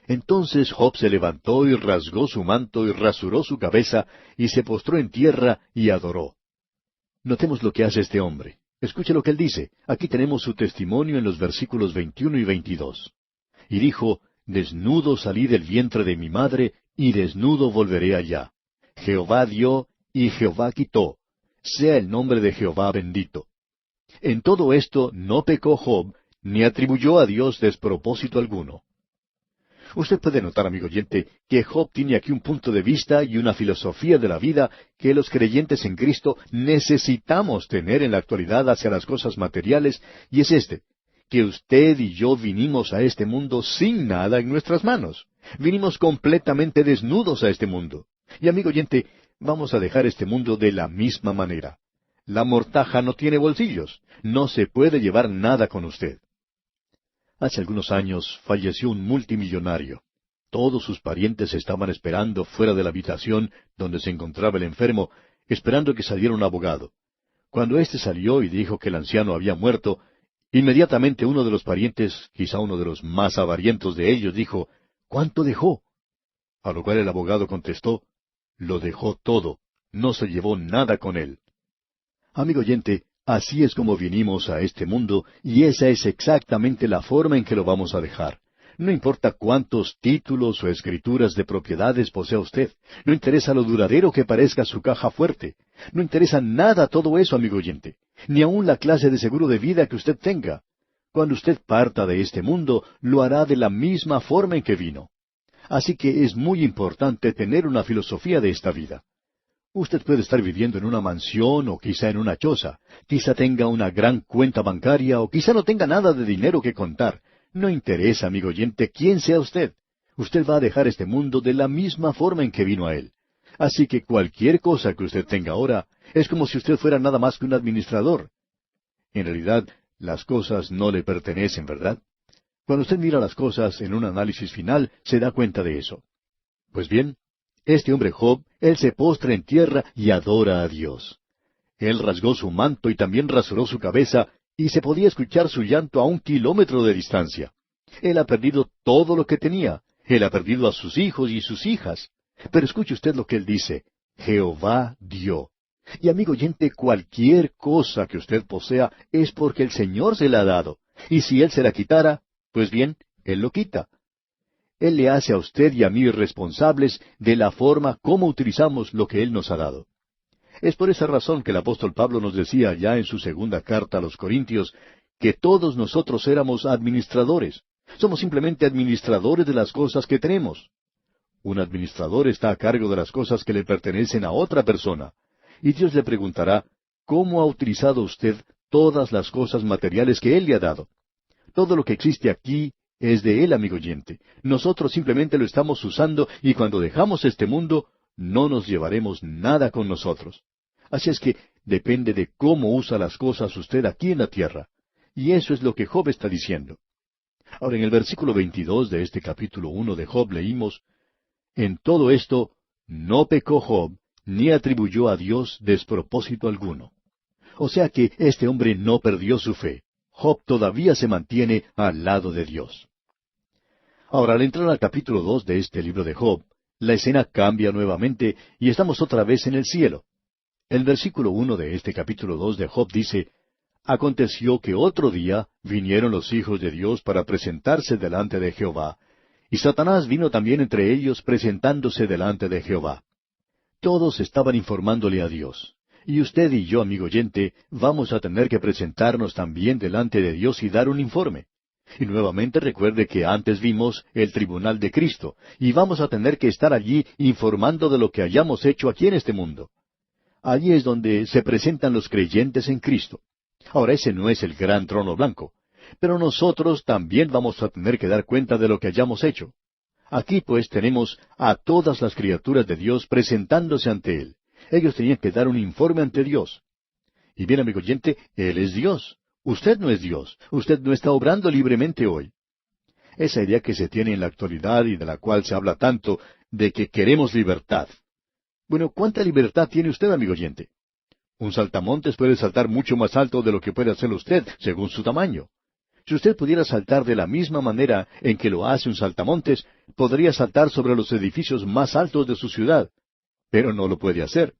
Entonces Job se levantó y rasgó su manto y rasuró su cabeza y se postró en tierra y adoró. Notemos lo que hace este hombre. Escuche lo que él dice. Aquí tenemos su testimonio en los versículos 21 y 22. Y dijo, desnudo salí del vientre de mi madre, y desnudo volveré allá. Jehová dio, y Jehová quitó. Sea el nombre de Jehová bendito. En todo esto no pecó Job, ni atribuyó a Dios despropósito alguno. Usted puede notar, amigo oyente, que Job tiene aquí un punto de vista y una filosofía de la vida que los creyentes en Cristo necesitamos tener en la actualidad hacia las cosas materiales, y es este, que usted y yo vinimos a este mundo sin nada en nuestras manos. Vinimos completamente desnudos a este mundo. Y amigo oyente, vamos a dejar este mundo de la misma manera. La mortaja no tiene bolsillos. No se puede llevar nada con usted. Hace algunos años falleció un multimillonario. Todos sus parientes estaban esperando fuera de la habitación donde se encontraba el enfermo, esperando que saliera un abogado. Cuando éste salió y dijo que el anciano había muerto, inmediatamente uno de los parientes, quizá uno de los más avarientos de ellos, dijo, ¿cuánto dejó? A lo cual el abogado contestó, lo dejó todo, no se llevó nada con él. Amigo oyente, así es como vinimos a este mundo, y esa es exactamente la forma en que lo vamos a dejar. No importa cuántos títulos o escrituras de propiedades posea usted. No interesa lo duradero que parezca su caja fuerte. No interesa nada todo eso, amigo oyente. Ni aun la clase de seguro de vida que usted tenga. Cuando usted parta de este mundo, lo hará de la misma forma en que vino. Así que es muy importante tener una filosofía de esta vida. Usted puede estar viviendo en una mansión o quizá en una choza. Quizá tenga una gran cuenta bancaria o quizá no tenga nada de dinero que contar. No interesa, amigo oyente, quién sea usted. Usted va a dejar este mundo de la misma forma en que vino a él. Así que cualquier cosa que usted tenga ahora es como si usted fuera nada más que un administrador. En realidad, las cosas no le pertenecen, ¿verdad? Cuando usted mira las cosas en un análisis final, se da cuenta de eso. Pues bien, este hombre Job, él se postra en tierra y adora a Dios. Él rasgó su manto y también rasuró su cabeza, y se podía escuchar su llanto a 1 kilómetro de distancia. Él ha perdido todo lo que tenía. Él ha perdido a sus hijos y sus hijas. Pero escuche usted lo que él dice. Jehová dio. Y amigo oyente, cualquier cosa que usted posea es porque el Señor se la ha dado. Y si Él se la quitara, pues bien, Él lo quita. Él le hace a usted y a mí responsables de la forma como utilizamos lo que Él nos ha dado. Es por esa razón que el apóstol Pablo nos decía ya en su segunda carta a los Corintios que todos nosotros éramos administradores. Somos simplemente administradores de las cosas que tenemos. Un administrador está a cargo de las cosas que le pertenecen a otra persona. Y Dios le preguntará, ¿cómo ha utilizado usted todas las cosas materiales que Él le ha dado? Todo lo que existe aquí es de Él, amigo oyente. Nosotros simplemente lo estamos usando y cuando dejamos este mundo, no nos llevaremos nada con nosotros. Así es que depende de cómo usa las cosas usted aquí en la tierra. Y eso es lo que Job está diciendo. Ahora, en el versículo 22 de este capítulo 1 de Job leímos, en todo esto no pecó Job, ni atribuyó a Dios despropósito alguno. O sea que este hombre no perdió su fe. Job todavía se mantiene al lado de Dios. Ahora, al entrar al capítulo 2 de este libro de Job, la escena cambia nuevamente y estamos otra vez en el cielo. El versículo 1 de este capítulo 2 de Job dice, Aconteció que otro día vinieron los hijos de Dios para presentarse delante de Jehová, y Satanás vino también entre ellos presentándose delante de Jehová. Todos estaban informándole a Dios. Y usted y yo, amigo oyente, vamos a tener que presentarnos también delante de Dios y dar un informe. Y nuevamente recuerde que antes vimos el tribunal de Cristo, y vamos a tener que estar allí informando de lo que hayamos hecho aquí en este mundo. Allí es donde se presentan los creyentes en Cristo. Ahora ese no es el gran trono blanco, pero nosotros también vamos a tener que dar cuenta de lo que hayamos hecho. Aquí pues tenemos a todas las criaturas de Dios presentándose ante Él. Ellos tenían que dar un informe ante Dios. Y bien, amigo oyente, Él es Dios. Usted no es Dios. Usted no está obrando libremente hoy. Esa idea que se tiene en la actualidad y de la cual se habla tanto, de que queremos libertad. Bueno, ¿cuánta libertad tiene usted, amigo oyente? Un saltamontes puede saltar mucho más alto de lo que puede hacerlo usted, según su tamaño. Si usted pudiera saltar de la misma manera en que lo hace un saltamontes, podría saltar sobre los edificios más altos de su ciudad. Pero no lo puede hacer.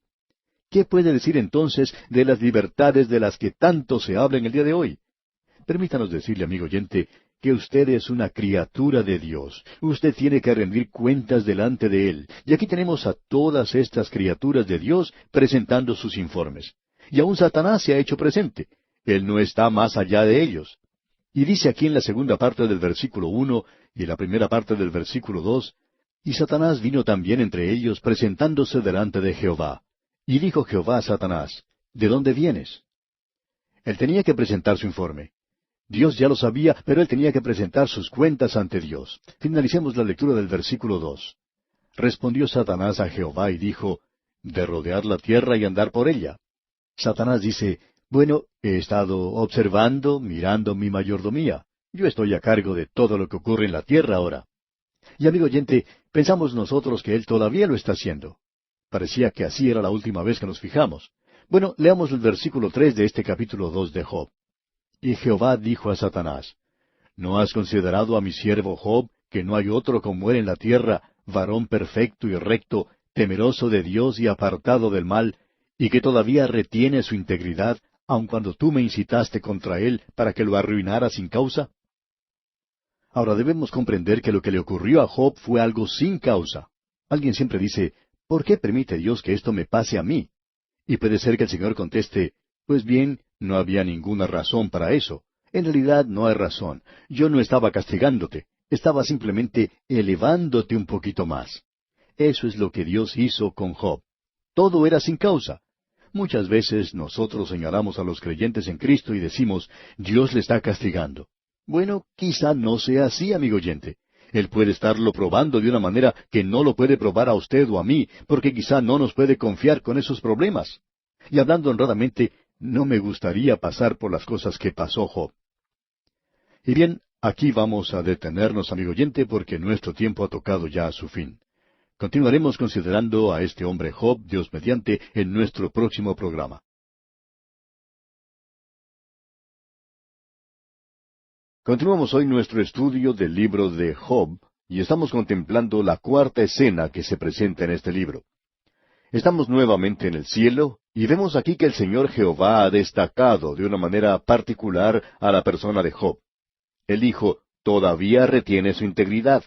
¿Qué puede decir entonces de las libertades de las que tanto se habla en el día de hoy? Permítanos decirle, amigo oyente, que usted es una criatura de Dios. Usted tiene que rendir cuentas delante de Él. Y aquí tenemos a todas estas criaturas de Dios presentando sus informes. Y aún Satanás se ha hecho presente. Él no está más allá de ellos. Y dice aquí en la segunda parte del versículo 1 y en la primera parte del versículo 2, y Satanás vino también entre ellos presentándose delante de Jehová. Y dijo Jehová a Satanás, ¿de dónde vienes? Él tenía que presentar su informe. Dios ya lo sabía, pero él tenía que presentar sus cuentas ante Dios. Finalicemos la lectura del versículo 2. Respondió Satanás a Jehová y dijo, de rodear la tierra y andar por ella. Satanás dice, bueno, he estado observando, mirando mi mayordomía. Yo estoy a cargo de todo lo que ocurre en la tierra ahora. Y amigo oyente, pensamos nosotros que él todavía lo está haciendo. Parecía que así era la última vez que nos fijamos. Bueno, leamos el versículo 3 de este capítulo 2 de Job. Y Jehová dijo a Satanás, ¿no has considerado a mi siervo Job, que no hay otro como él en la tierra, varón perfecto y recto, temeroso de Dios y apartado del mal, y que todavía retiene su integridad, aun cuando tú me incitaste contra él para que lo arruinara sin causa? Ahora debemos comprender que lo que le ocurrió a Job fue algo sin causa. Alguien siempre dice, ¿por qué permite Dios que esto me pase a mí? Y puede ser que el Señor conteste, pues bien, no había ninguna razón para eso. En realidad no hay razón. Yo no estaba castigándote, estaba simplemente elevándote un poquito más. Eso es lo que Dios hizo con Job. Todo era sin causa. Muchas veces nosotros señalamos a los creyentes en Cristo y decimos, Dios le está castigando. Bueno, quizá no sea así, amigo oyente. Él puede estarlo probando de una manera que no lo puede probar a usted o a mí, porque quizá no nos puede confiar con esos problemas. Y hablando honradamente, no me gustaría pasar por las cosas que pasó Job. Y bien, aquí vamos a detenernos, amigo oyente, porque nuestro tiempo ha tocado ya a su fin. Continuaremos considerando a este hombre Job, Dios mediante, en nuestro próximo programa. Continuamos hoy nuestro estudio del libro de Job, y estamos contemplando la cuarta escena que se presenta en este libro. Estamos nuevamente en el cielo, y vemos aquí que el Señor Jehová ha destacado de una manera particular a la persona de Job. Él dijo, todavía retiene su integridad.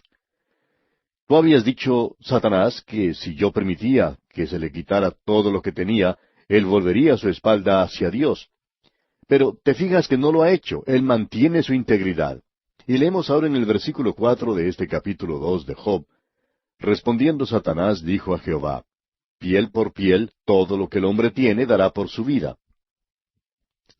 Tú habías dicho, Satanás, que si yo permitía que se le quitara todo lo que tenía, él volvería su espalda hacia Dios. Pero te fijas que no lo ha hecho, él mantiene su integridad. Y leemos ahora en el versículo 4 de este capítulo 2 de Job. Respondiendo Satanás dijo a Jehová, piel por piel, todo lo que el hombre tiene dará por su vida.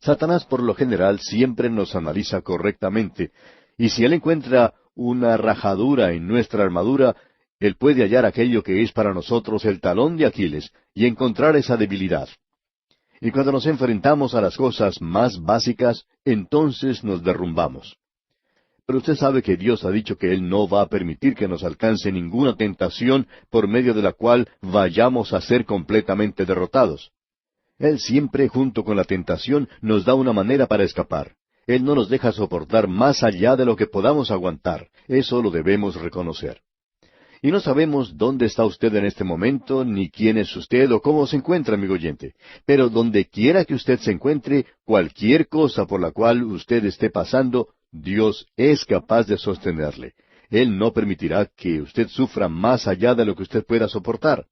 Satanás por lo general siempre nos analiza correctamente, y si él encuentra una rajadura en nuestra armadura, él puede hallar aquello que es para nosotros el talón de Aquiles, y encontrar esa debilidad. Y cuando nos enfrentamos a las cosas más básicas, entonces nos derrumbamos. Pero usted sabe que Dios ha dicho que Él no va a permitir que nos alcance ninguna tentación por medio de la cual vayamos a ser completamente derrotados. Él siempre, junto con la tentación, nos da una manera para escapar. Él no nos deja soportar más allá de lo que podamos aguantar. Eso lo debemos reconocer. Y no sabemos dónde está usted en este momento, ni quién es usted o cómo se encuentra, amigo oyente. Pero donde quiera que usted se encuentre, cualquier cosa por la cual usted esté pasando, Dios es capaz de sostenerle. Él no permitirá que usted sufra más allá de lo que usted pueda soportar.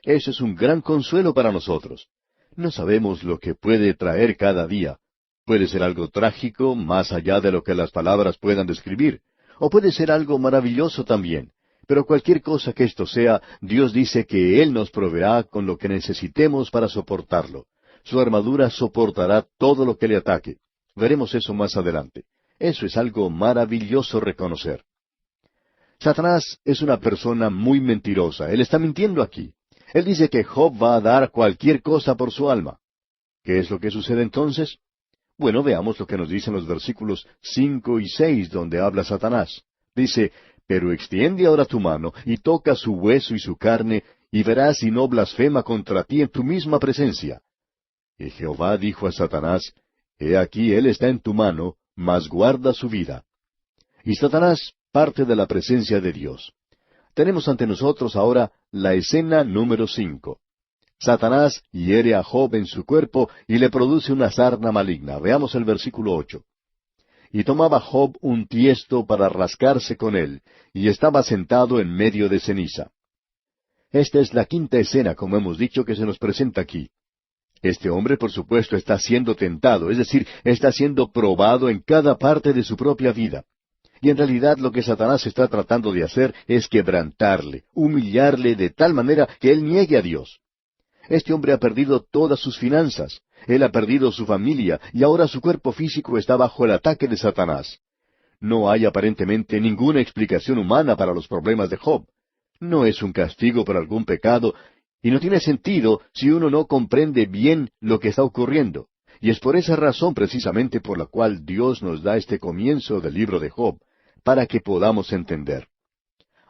Eso es un gran consuelo para nosotros. No sabemos lo que puede traer cada día. Puede ser algo trágico, más allá de lo que las palabras puedan describir. O puede ser algo maravilloso también. Pero cualquier cosa que esto sea, Dios dice que Él nos proveerá con lo que necesitemos para soportarlo. Su armadura soportará todo lo que le ataque. Veremos eso más adelante. Eso es algo maravilloso reconocer. Satanás es una persona muy mentirosa. Él está mintiendo aquí. Él dice que Job va a dar cualquier cosa por su alma. ¿Qué es lo que sucede entonces? Bueno, veamos lo que nos dicen los versículos 5 y 6, donde habla Satanás. Dice, pero extiende ahora tu mano, y toca su hueso y su carne, y verás si no blasfema contra ti en tu misma presencia. Y Jehová dijo a Satanás, He aquí él está en tu mano, mas guarda su vida. Y Satanás parte de la presencia de Dios. Tenemos ante nosotros ahora la escena número 5. Satanás hiere a Job en su cuerpo y le produce una sarna maligna. Veamos el versículo 8. Y tomaba Job un tiesto para rascarse con él, y estaba sentado en medio de ceniza. Esta es la quinta escena, como hemos dicho, que se nos presenta aquí. Este hombre, por supuesto, está siendo tentado, es decir, está siendo probado en cada parte de su propia vida. Y en realidad lo que Satanás está tratando de hacer es quebrantarle, humillarle de tal manera que él niegue a Dios. Este hombre ha perdido todas sus finanzas, él ha perdido su familia, y ahora su cuerpo físico está bajo el ataque de Satanás. No hay aparentemente ninguna explicación humana para los problemas de Job. No es un castigo por algún pecado, y no tiene sentido si uno no comprende bien lo que está ocurriendo. Y es por esa razón precisamente por la cual Dios nos da este comienzo del libro de Job, para que podamos entender.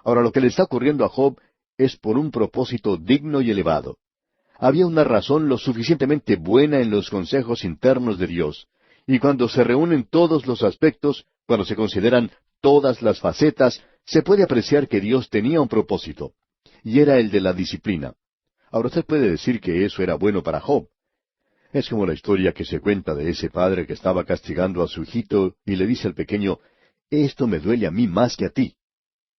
Ahora, lo que le está ocurriendo a Job es por un propósito digno y elevado. Había una razón lo suficientemente buena en los consejos internos de Dios, y cuando se reúnen todos los aspectos, cuando se consideran todas las facetas, se puede apreciar que Dios tenía un propósito, y era el de la disciplina. Ahora usted puede decir que eso era bueno para Job. Es como la historia que se cuenta de ese padre que estaba castigando a su hijito y le dice al pequeño, esto me duele a mí más que a ti.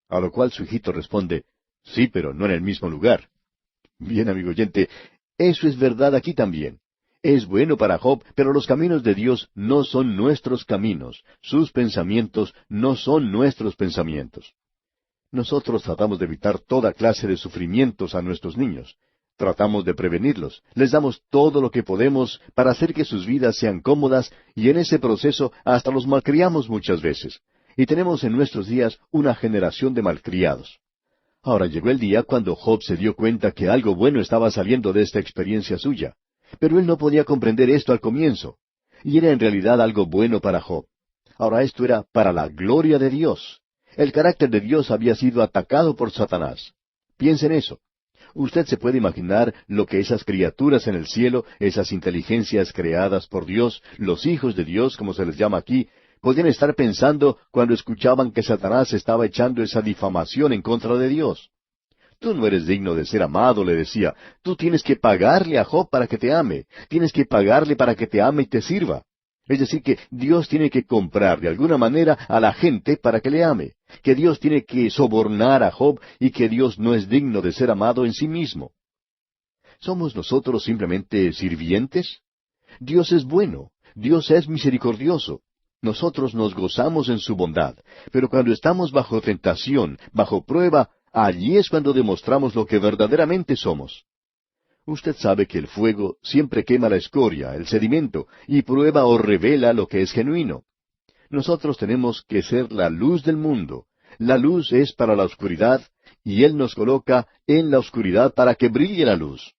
A lo cual su hijito responde, sí, pero no en el mismo lugar. Bien, amigo oyente, eso es verdad aquí también. Es bueno para Job, pero los caminos de Dios no son nuestros caminos. Sus pensamientos no son nuestros pensamientos. Nosotros tratamos de evitar toda clase de sufrimientos a nuestros niños. Tratamos de prevenirlos. Les damos todo lo que podemos para hacer que sus vidas sean cómodas y en ese proceso hasta los malcriamos muchas veces. Y tenemos en nuestros días una generación de malcriados. Ahora llegó el día cuando Job se dio cuenta que algo bueno estaba saliendo de esta experiencia suya. Pero él no podía comprender esto al comienzo. Y era en realidad algo bueno para Job. Ahora esto era para la gloria de Dios. El carácter de Dios había sido atacado por Satanás. Piensa en eso. Usted se puede imaginar lo que esas criaturas en el cielo, esas inteligencias creadas por Dios, los hijos de Dios, como se les llama aquí, podían estar pensando cuando escuchaban que Satanás estaba echando esa difamación en contra de Dios. Tú no eres digno de ser amado, le decía. Tú tienes que pagarle a Job para que te ame. Tienes que pagarle para que te ame y te sirva. Es decir, que Dios tiene que comprar de alguna manera a la gente para que le ame. Que Dios tiene que sobornar a Job y que Dios no es digno de ser amado en sí mismo. ¿Somos nosotros simplemente sirvientes? Dios es bueno. Dios es misericordioso. Nosotros nos gozamos en su bondad. Pero cuando estamos bajo tentación, bajo prueba, allí es cuando demostramos lo que verdaderamente somos. Usted sabe que el fuego siempre quema la escoria, el sedimento, y prueba o revela lo que es genuino. Nosotros tenemos que ser la luz del mundo. La luz es para la oscuridad, y Él nos coloca en la oscuridad para que brille la luz.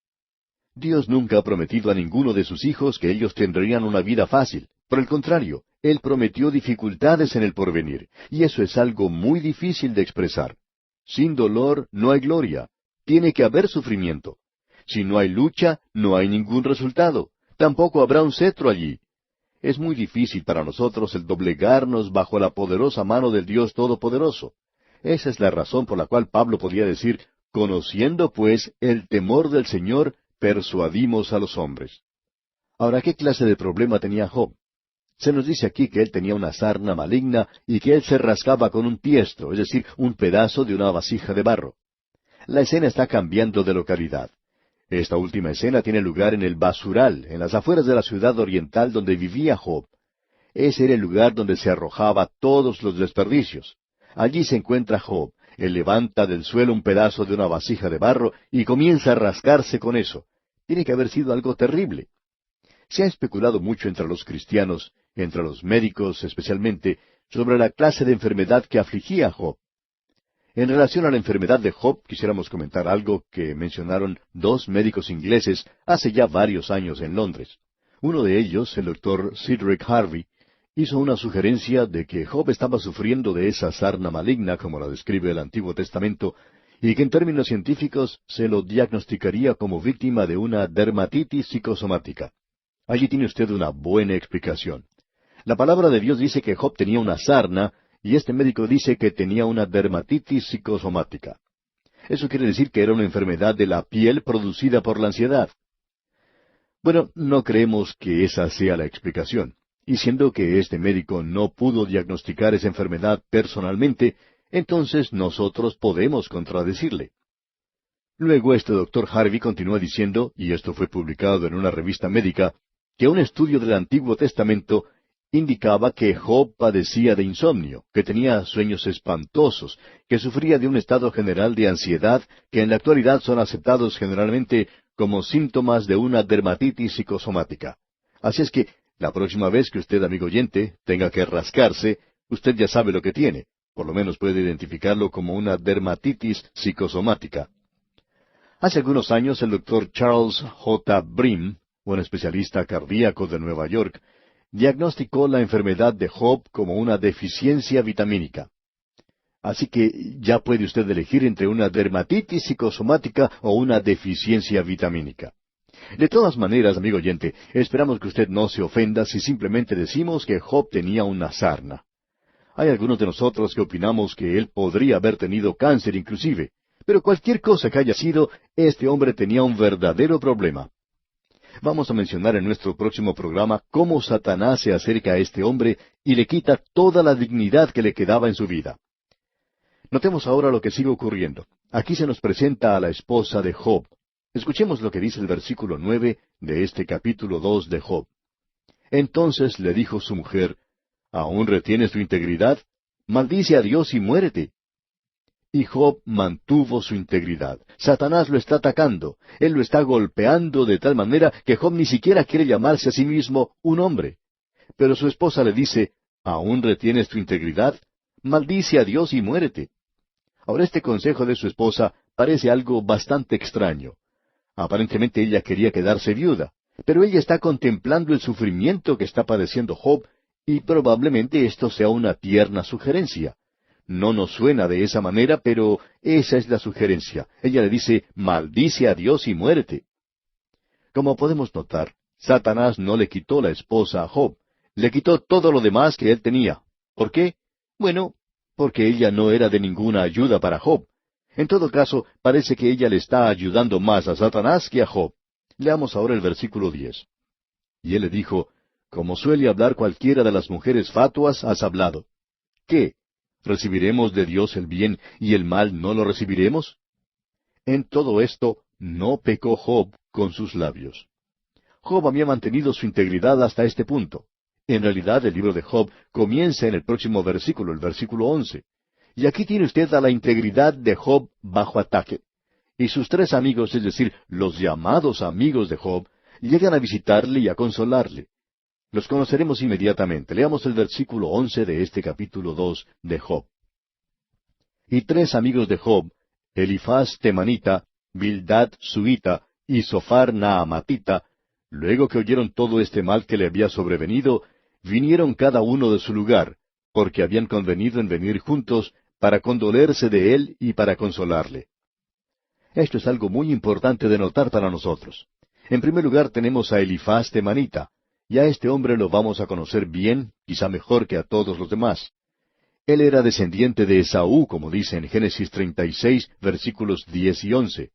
Dios nunca ha prometido a ninguno de sus hijos que ellos tendrían una vida fácil. Por el contrario, Él prometió dificultades en el porvenir, y eso es algo muy difícil de expresar. Sin dolor no hay gloria. Tiene que haber sufrimiento. Si no hay lucha, no hay ningún resultado. Tampoco habrá un cetro allí. Es muy difícil para nosotros el doblegarnos bajo la poderosa mano del Dios Todopoderoso. Esa es la razón por la cual Pablo podía decir, conociendo pues el temor del Señor, persuadimos a los hombres. Ahora, ¿qué clase de problema tenía Job? Se nos dice aquí que él tenía una sarna maligna y que él se rascaba con un tiesto, es decir, un pedazo de una vasija de barro. La escena está cambiando de localidad. Esta última escena tiene lugar en el basural, en las afueras de la ciudad oriental donde vivía Job. Ese era el lugar donde se arrojaba todos los desperdicios. Allí se encuentra Job. Él levanta del suelo un pedazo de una vasija de barro y comienza a rascarse con eso. Tiene que haber sido algo terrible. Se ha especulado mucho entre los cristianos, entre los médicos especialmente, sobre la clase de enfermedad que afligía a Job. En relación a la enfermedad de Job, quisiéramos comentar algo que mencionaron dos médicos ingleses hace ya varios años en Londres. Uno de ellos, el doctor Cedric Harvey, hizo una sugerencia de que Job estaba sufriendo de esa sarna maligna, como la describe el Antiguo Testamento, y que en términos científicos se lo diagnosticaría como víctima de una dermatitis psicosomática. Allí tiene usted una buena explicación. La palabra de Dios dice que Job tenía una sarna, y este médico dice que tenía una dermatitis psicosomática. Eso quiere decir que era una enfermedad de la piel producida por la ansiedad. Bueno, no creemos que esa sea la explicación. Y siendo que este médico no pudo diagnosticar esa enfermedad personalmente, entonces nosotros podemos contradecirle. Luego este doctor Harvey continúa diciendo, y esto fue publicado en una revista médica, que un estudio del Antiguo Testamento indicaba que Job padecía de insomnio, que tenía sueños espantosos, que sufría de un estado general de ansiedad que en la actualidad son aceptados generalmente como síntomas de una dermatitis psicosomática. Así es que la próxima vez que usted, amigo oyente, tenga que rascarse, usted ya sabe lo que tiene. Por lo menos puede identificarlo como una dermatitis psicosomática. Hace algunos años el doctor Charles J. Brim, un especialista cardíaco de Nueva York, diagnosticó la enfermedad de Job como una deficiencia vitamínica. Así que ya puede usted elegir entre una dermatitis psicosomática o una deficiencia vitamínica. De todas maneras, amigo oyente, esperamos que usted no se ofenda si simplemente decimos que Job tenía una sarna. Hay algunos de nosotros que opinamos que él podría haber tenido cáncer inclusive, pero cualquier cosa que haya sido, este hombre tenía un verdadero problema. Vamos a mencionar en nuestro próximo programa cómo Satanás se acerca a este hombre y le quita toda la dignidad que le quedaba en su vida. Notemos ahora lo que sigue ocurriendo. Aquí se nos presenta a la esposa de Job. Escuchemos lo que dice el versículo 9 de este capítulo 2 de Job. Entonces le dijo su mujer, ¿aún retienes tu integridad? Maldice a Dios y muérete. Y Job mantuvo su integridad. Satanás lo está atacando. Él lo está golpeando de tal manera que Job ni siquiera quiere llamarse a sí mismo un hombre. Pero su esposa le dice, ¿aún retienes tu integridad? Maldice a Dios y muérete. Ahora este consejo de su esposa parece algo bastante extraño. Aparentemente ella quería quedarse viuda, pero ella está contemplando el sufrimiento que está padeciendo Job, y probablemente esto sea una tierna sugerencia. No nos suena de esa manera, pero esa es la sugerencia. Ella le dice, maldice a Dios y muérete. Como podemos notar, Satanás no le quitó la esposa a Job, le quitó todo lo demás que él tenía. ¿Por qué? Bueno, porque ella no era de ninguna ayuda para Job. En todo caso, parece que ella le está ayudando más a Satanás que a Job. Leamos ahora el versículo 10. Y él le dijo, como suele hablar cualquiera de las mujeres fatuas, has hablado. ¿Qué? ¿Recibiremos de Dios el bien y el mal no lo recibiremos? En todo esto no pecó Job con sus labios. Job había mantenido su integridad hasta este punto. En realidad el libro de Job comienza en el próximo versículo, el versículo 11. Y aquí tiene usted a la integridad de Job bajo ataque. Y sus tres amigos, es decir, los llamados amigos de Job, llegan a visitarle y a consolarle. Los conoceremos inmediatamente. Leamos el versículo 11 de este capítulo 2 de Job. Y tres amigos de Job, Elifaz temanita, Bildad suita y Sofar naamatita, luego que oyeron todo este mal que le había sobrevenido, vinieron cada uno de su lugar, porque habían convenido en venir juntos para condolerse de él y para consolarle. Esto es algo muy importante de notar para nosotros. En primer lugar tenemos a Elifaz temanita, y a este hombre lo vamos a conocer bien, quizá mejor que a todos los demás. Él era descendiente de Esaú, como dice en Génesis 36, versículos 10 y 11.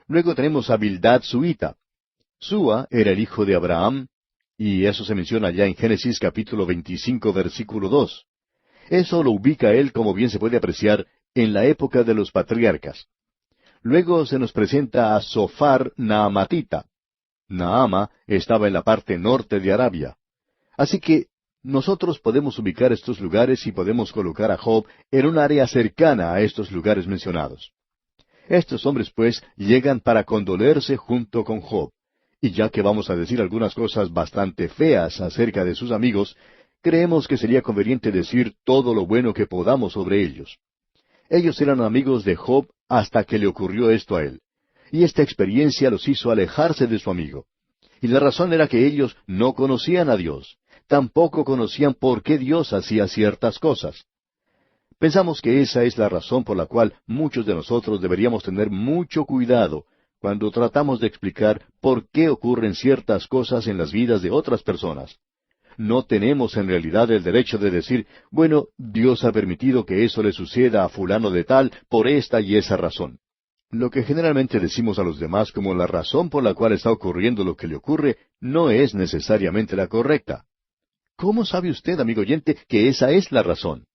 Luego tenemos a Bildad suita. Súa era el hijo de Abraham, y eso se menciona ya en Génesis capítulo 25, versículo 2. Eso lo ubica a él, como bien se puede apreciar, en la época de los patriarcas. Luego se nos presenta a Sofar naamatita. Naama estaba en la parte norte de Arabia. Así que nosotros podemos ubicar estos lugares y podemos colocar a Job en un área cercana a estos lugares mencionados. Estos hombres, pues, llegan para condolerse junto con Job. Y ya que vamos a decir algunas cosas bastante feas acerca de sus amigos, creemos que sería conveniente decir todo lo bueno que podamos sobre ellos. Ellos eran amigos de Job hasta que le ocurrió esto a él. Y esta experiencia los hizo alejarse de su amigo. Y la razón era que ellos no conocían a Dios. Tampoco conocían por qué Dios hacía ciertas cosas. Pensamos que esa es la razón por la cual muchos de nosotros deberíamos tener mucho cuidado cuando tratamos de explicar por qué ocurren ciertas cosas en las vidas de otras personas. No tenemos en realidad el derecho de decir, bueno, Dios ha permitido que eso le suceda a fulano de tal por esta y esa razón. Lo que generalmente decimos a los demás como la razón por la cual está ocurriendo lo que le ocurre no es necesariamente la correcta. ¿Cómo sabe usted, amigo oyente, que esa es la razón?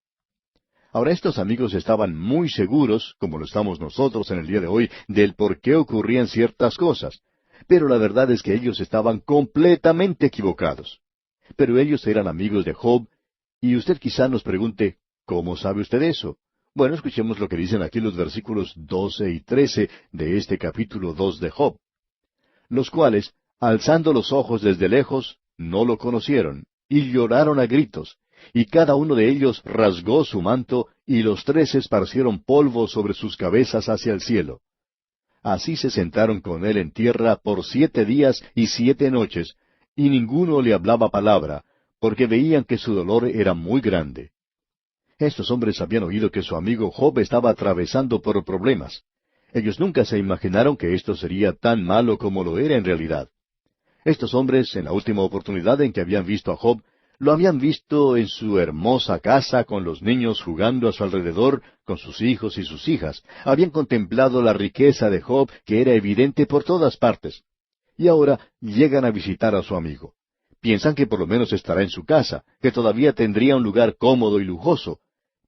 Ahora, estos amigos estaban muy seguros, como lo estamos nosotros en el día de hoy, del por qué ocurrían ciertas cosas. Pero la verdad es que ellos estaban completamente equivocados. Pero ellos eran amigos de Job, y usted quizá nos pregunte, ¿cómo sabe usted eso? Bueno, escuchemos lo que dicen aquí los versículos 12 y 13 de este capítulo 2 de Job. Los cuales, alzando los ojos desde lejos, no lo conocieron, y lloraron a gritos, y cada uno de ellos rasgó su manto, y los tres esparcieron polvo sobre sus cabezas hacia el cielo. Así se sentaron con él en tierra por 7 días y 7 noches, y ninguno le hablaba palabra, porque veían que su dolor era muy grande. Estos hombres habían oído que su amigo Job estaba atravesando por problemas. Ellos nunca se imaginaron que esto sería tan malo como lo era en realidad. Estos hombres, en la última oportunidad en que habían visto a Job, lo habían visto en su hermosa casa con los niños jugando a su alrededor, con sus hijos y sus hijas. Habían contemplado la riqueza de Job, que era evidente por todas partes. y ahora llegan a visitar a su amigo. Piensan que por lo menos estará en su casa, que todavía tendría un lugar cómodo y lujoso,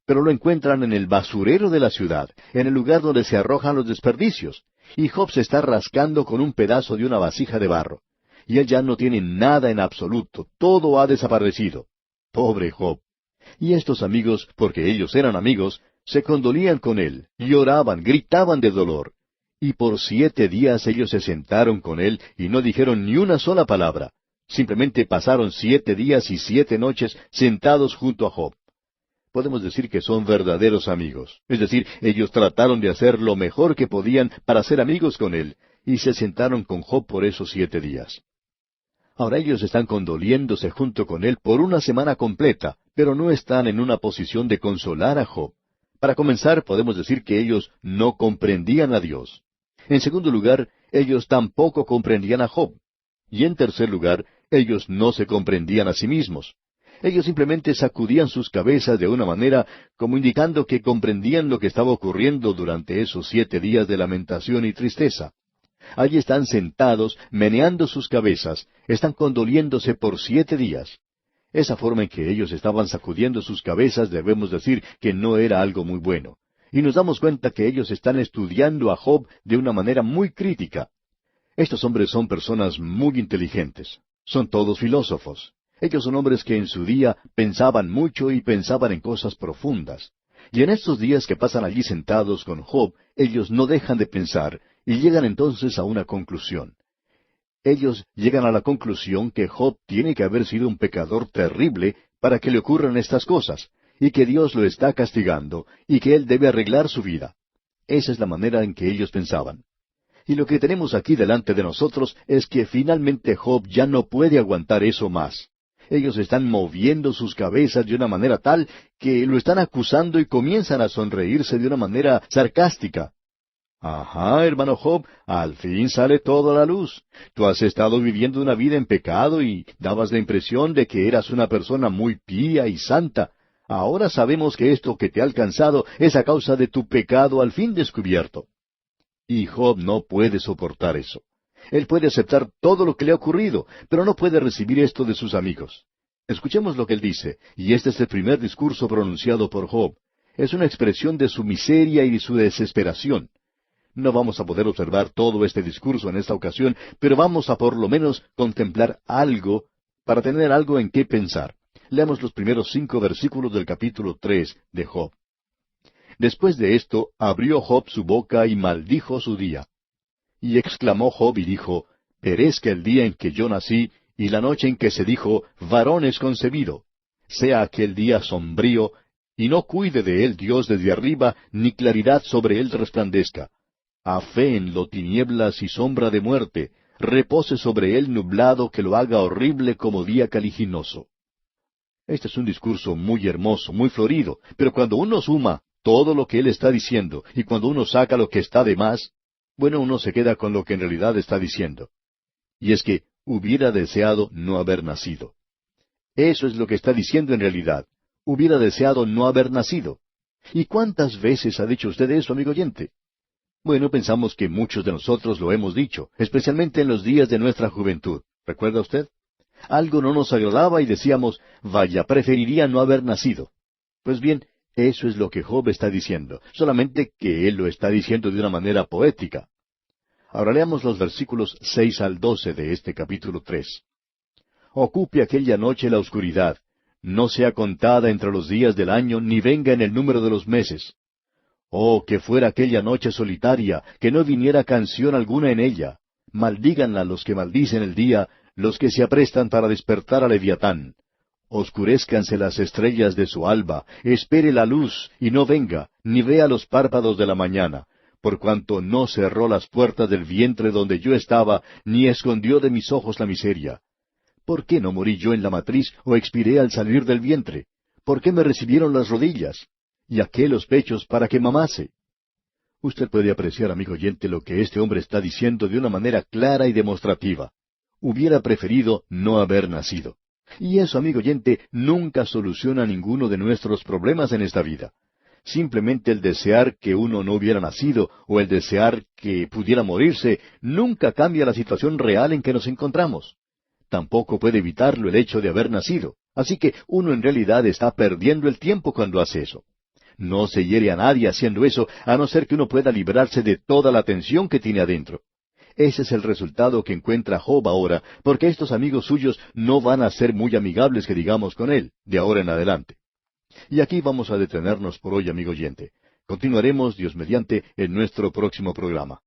pero lo encuentran en el basurero de la ciudad, en el lugar donde se arrojan los desperdicios, y Job se está rascando con un pedazo de una vasija de barro. Y él ya no tiene nada en absoluto, todo ha desaparecido. Pobre Job. Y estos amigos, porque ellos eran amigos, se condolían con él, lloraban, gritaban de dolor. Y por 7 días ellos se sentaron con él y no dijeron ni una sola palabra. Simplemente pasaron 7 días y 7 noches sentados junto a Job. Podemos decir que son verdaderos amigos. Es decir, ellos trataron de hacer lo mejor que podían para ser amigos con él, y se sentaron con Job por esos 7 días. Ahora ellos están condoliéndose junto con él por una semana completa, pero no están en una posición de consolar a Job. Para comenzar, podemos decir que ellos no comprendían a Dios. En segundo lugar, ellos tampoco comprendían a Job. Y en tercer lugar, ellos no se comprendían a sí mismos. Ellos simplemente sacudían sus cabezas de una manera como indicando que comprendían lo que estaba ocurriendo durante esos 7 días de lamentación y tristeza. Allí están sentados, meneando sus cabezas, están condoliéndose por 7 días. Esa forma en que ellos estaban sacudiendo sus cabezas debemos decir que no era algo muy bueno. Y nos damos cuenta que ellos están estudiando a Job de una manera muy crítica. Estos hombres son personas muy inteligentes. Son todos filósofos. Ellos son hombres que en su día pensaban mucho y pensaban en cosas profundas. Y en estos días que pasan allí sentados con Job, ellos no dejan de pensar y llegan entonces a una conclusión. Ellos llegan a la conclusión que Job tiene que haber sido un pecador terrible para que le ocurran estas cosas, y que Dios lo está castigando, y que él debe arreglar su vida. Esa es la manera en que ellos pensaban. Y lo que tenemos aquí delante de nosotros es que finalmente Job ya no puede aguantar eso más. Ellos están moviendo sus cabezas de una manera tal que lo están acusando y comienzan a sonreírse de una manera sarcástica. Ajá, hermano Job, al fin sale todo a la luz. Tú has estado viviendo una vida en pecado y dabas la impresión de que eras una persona muy pía y santa. Ahora sabemos que esto que te ha alcanzado es a causa de tu pecado al fin descubierto. Y Job no puede soportar eso. Él puede aceptar todo lo que le ha ocurrido, pero no puede recibir esto de sus amigos. Escuchemos lo que él dice, y este es el primer discurso pronunciado por Job. Es una expresión de su miseria y de su desesperación. No vamos a poder observar todo este discurso en esta ocasión, pero vamos a por lo menos contemplar algo para tener algo en qué pensar. Leamos los primeros 5 versículos del capítulo 3 de Job. Después de esto, abrió Job su boca y maldijo su día. Y exclamó Job y dijo, perezca el día en que yo nací, y la noche en que se dijo, varón es concebido. Sea aquel día sombrío, y no cuide de él Dios desde arriba, ni claridad sobre él resplandezca. Aféenlo tinieblas y sombra de muerte, repose sobre él nublado que lo haga horrible como día caliginoso. Este es un discurso muy hermoso, muy florido, pero cuando uno suma todo lo que él está diciendo, y cuando uno saca lo que está de más, bueno, uno se queda con lo que en realidad está diciendo. Y es que hubiera deseado no haber nacido. Eso es lo que está diciendo en realidad. Hubiera deseado no haber nacido. ¿Y cuántas veces ha dicho usted eso, amigo oyente? Bueno, pensamos que muchos de nosotros lo hemos dicho, especialmente en los días de nuestra juventud. ¿Recuerda usted? Algo no nos agradaba y decíamos, vaya, preferiría no haber nacido. Pues bien, eso es lo que Job está diciendo, solamente que él lo está diciendo de una manera poética. Ahora leamos los versículos 6 al 12 de este capítulo 3. Ocupe aquella noche la oscuridad, no sea contada entre los días del año, ni venga en el número de los meses. Oh, que fuera aquella noche solitaria, que no viniera canción alguna en ella. Maldíganla los que maldicen el día, los que se aprestan para despertar a Leviatán. Oscurézcanse las estrellas de su alba, espere la luz, y no venga, ni vea los párpados de la mañana, por cuanto no cerró las puertas del vientre donde yo estaba, ni escondió de mis ojos la miseria. ¿Por qué no morí yo en la matriz, o expiré al salir del vientre? ¿Por qué me recibieron las rodillas? Y aqué los pechos para que mamase. Usted puede apreciar, amigo oyente, lo que este hombre está diciendo de una manera clara y demostrativa. Hubiera preferido no haber nacido. Y eso, amigo oyente, nunca soluciona ninguno de nuestros problemas en esta vida. Simplemente el desear que uno no hubiera nacido o el desear que pudiera morirse nunca cambia la situación real en que nos encontramos. Tampoco puede evitarlo el hecho de haber nacido. Así que uno en realidad está perdiendo el tiempo cuando hace eso. No se hiere a nadie haciendo eso, a no ser que uno pueda librarse de toda la tensión que tiene adentro. Ese es el resultado que encuentra Job ahora, porque estos amigos suyos no van a ser muy amigables que digamos con él, de ahora en adelante. Y aquí vamos a detenernos por hoy, amigo oyente. Continuaremos, Dios mediante, en nuestro próximo programa.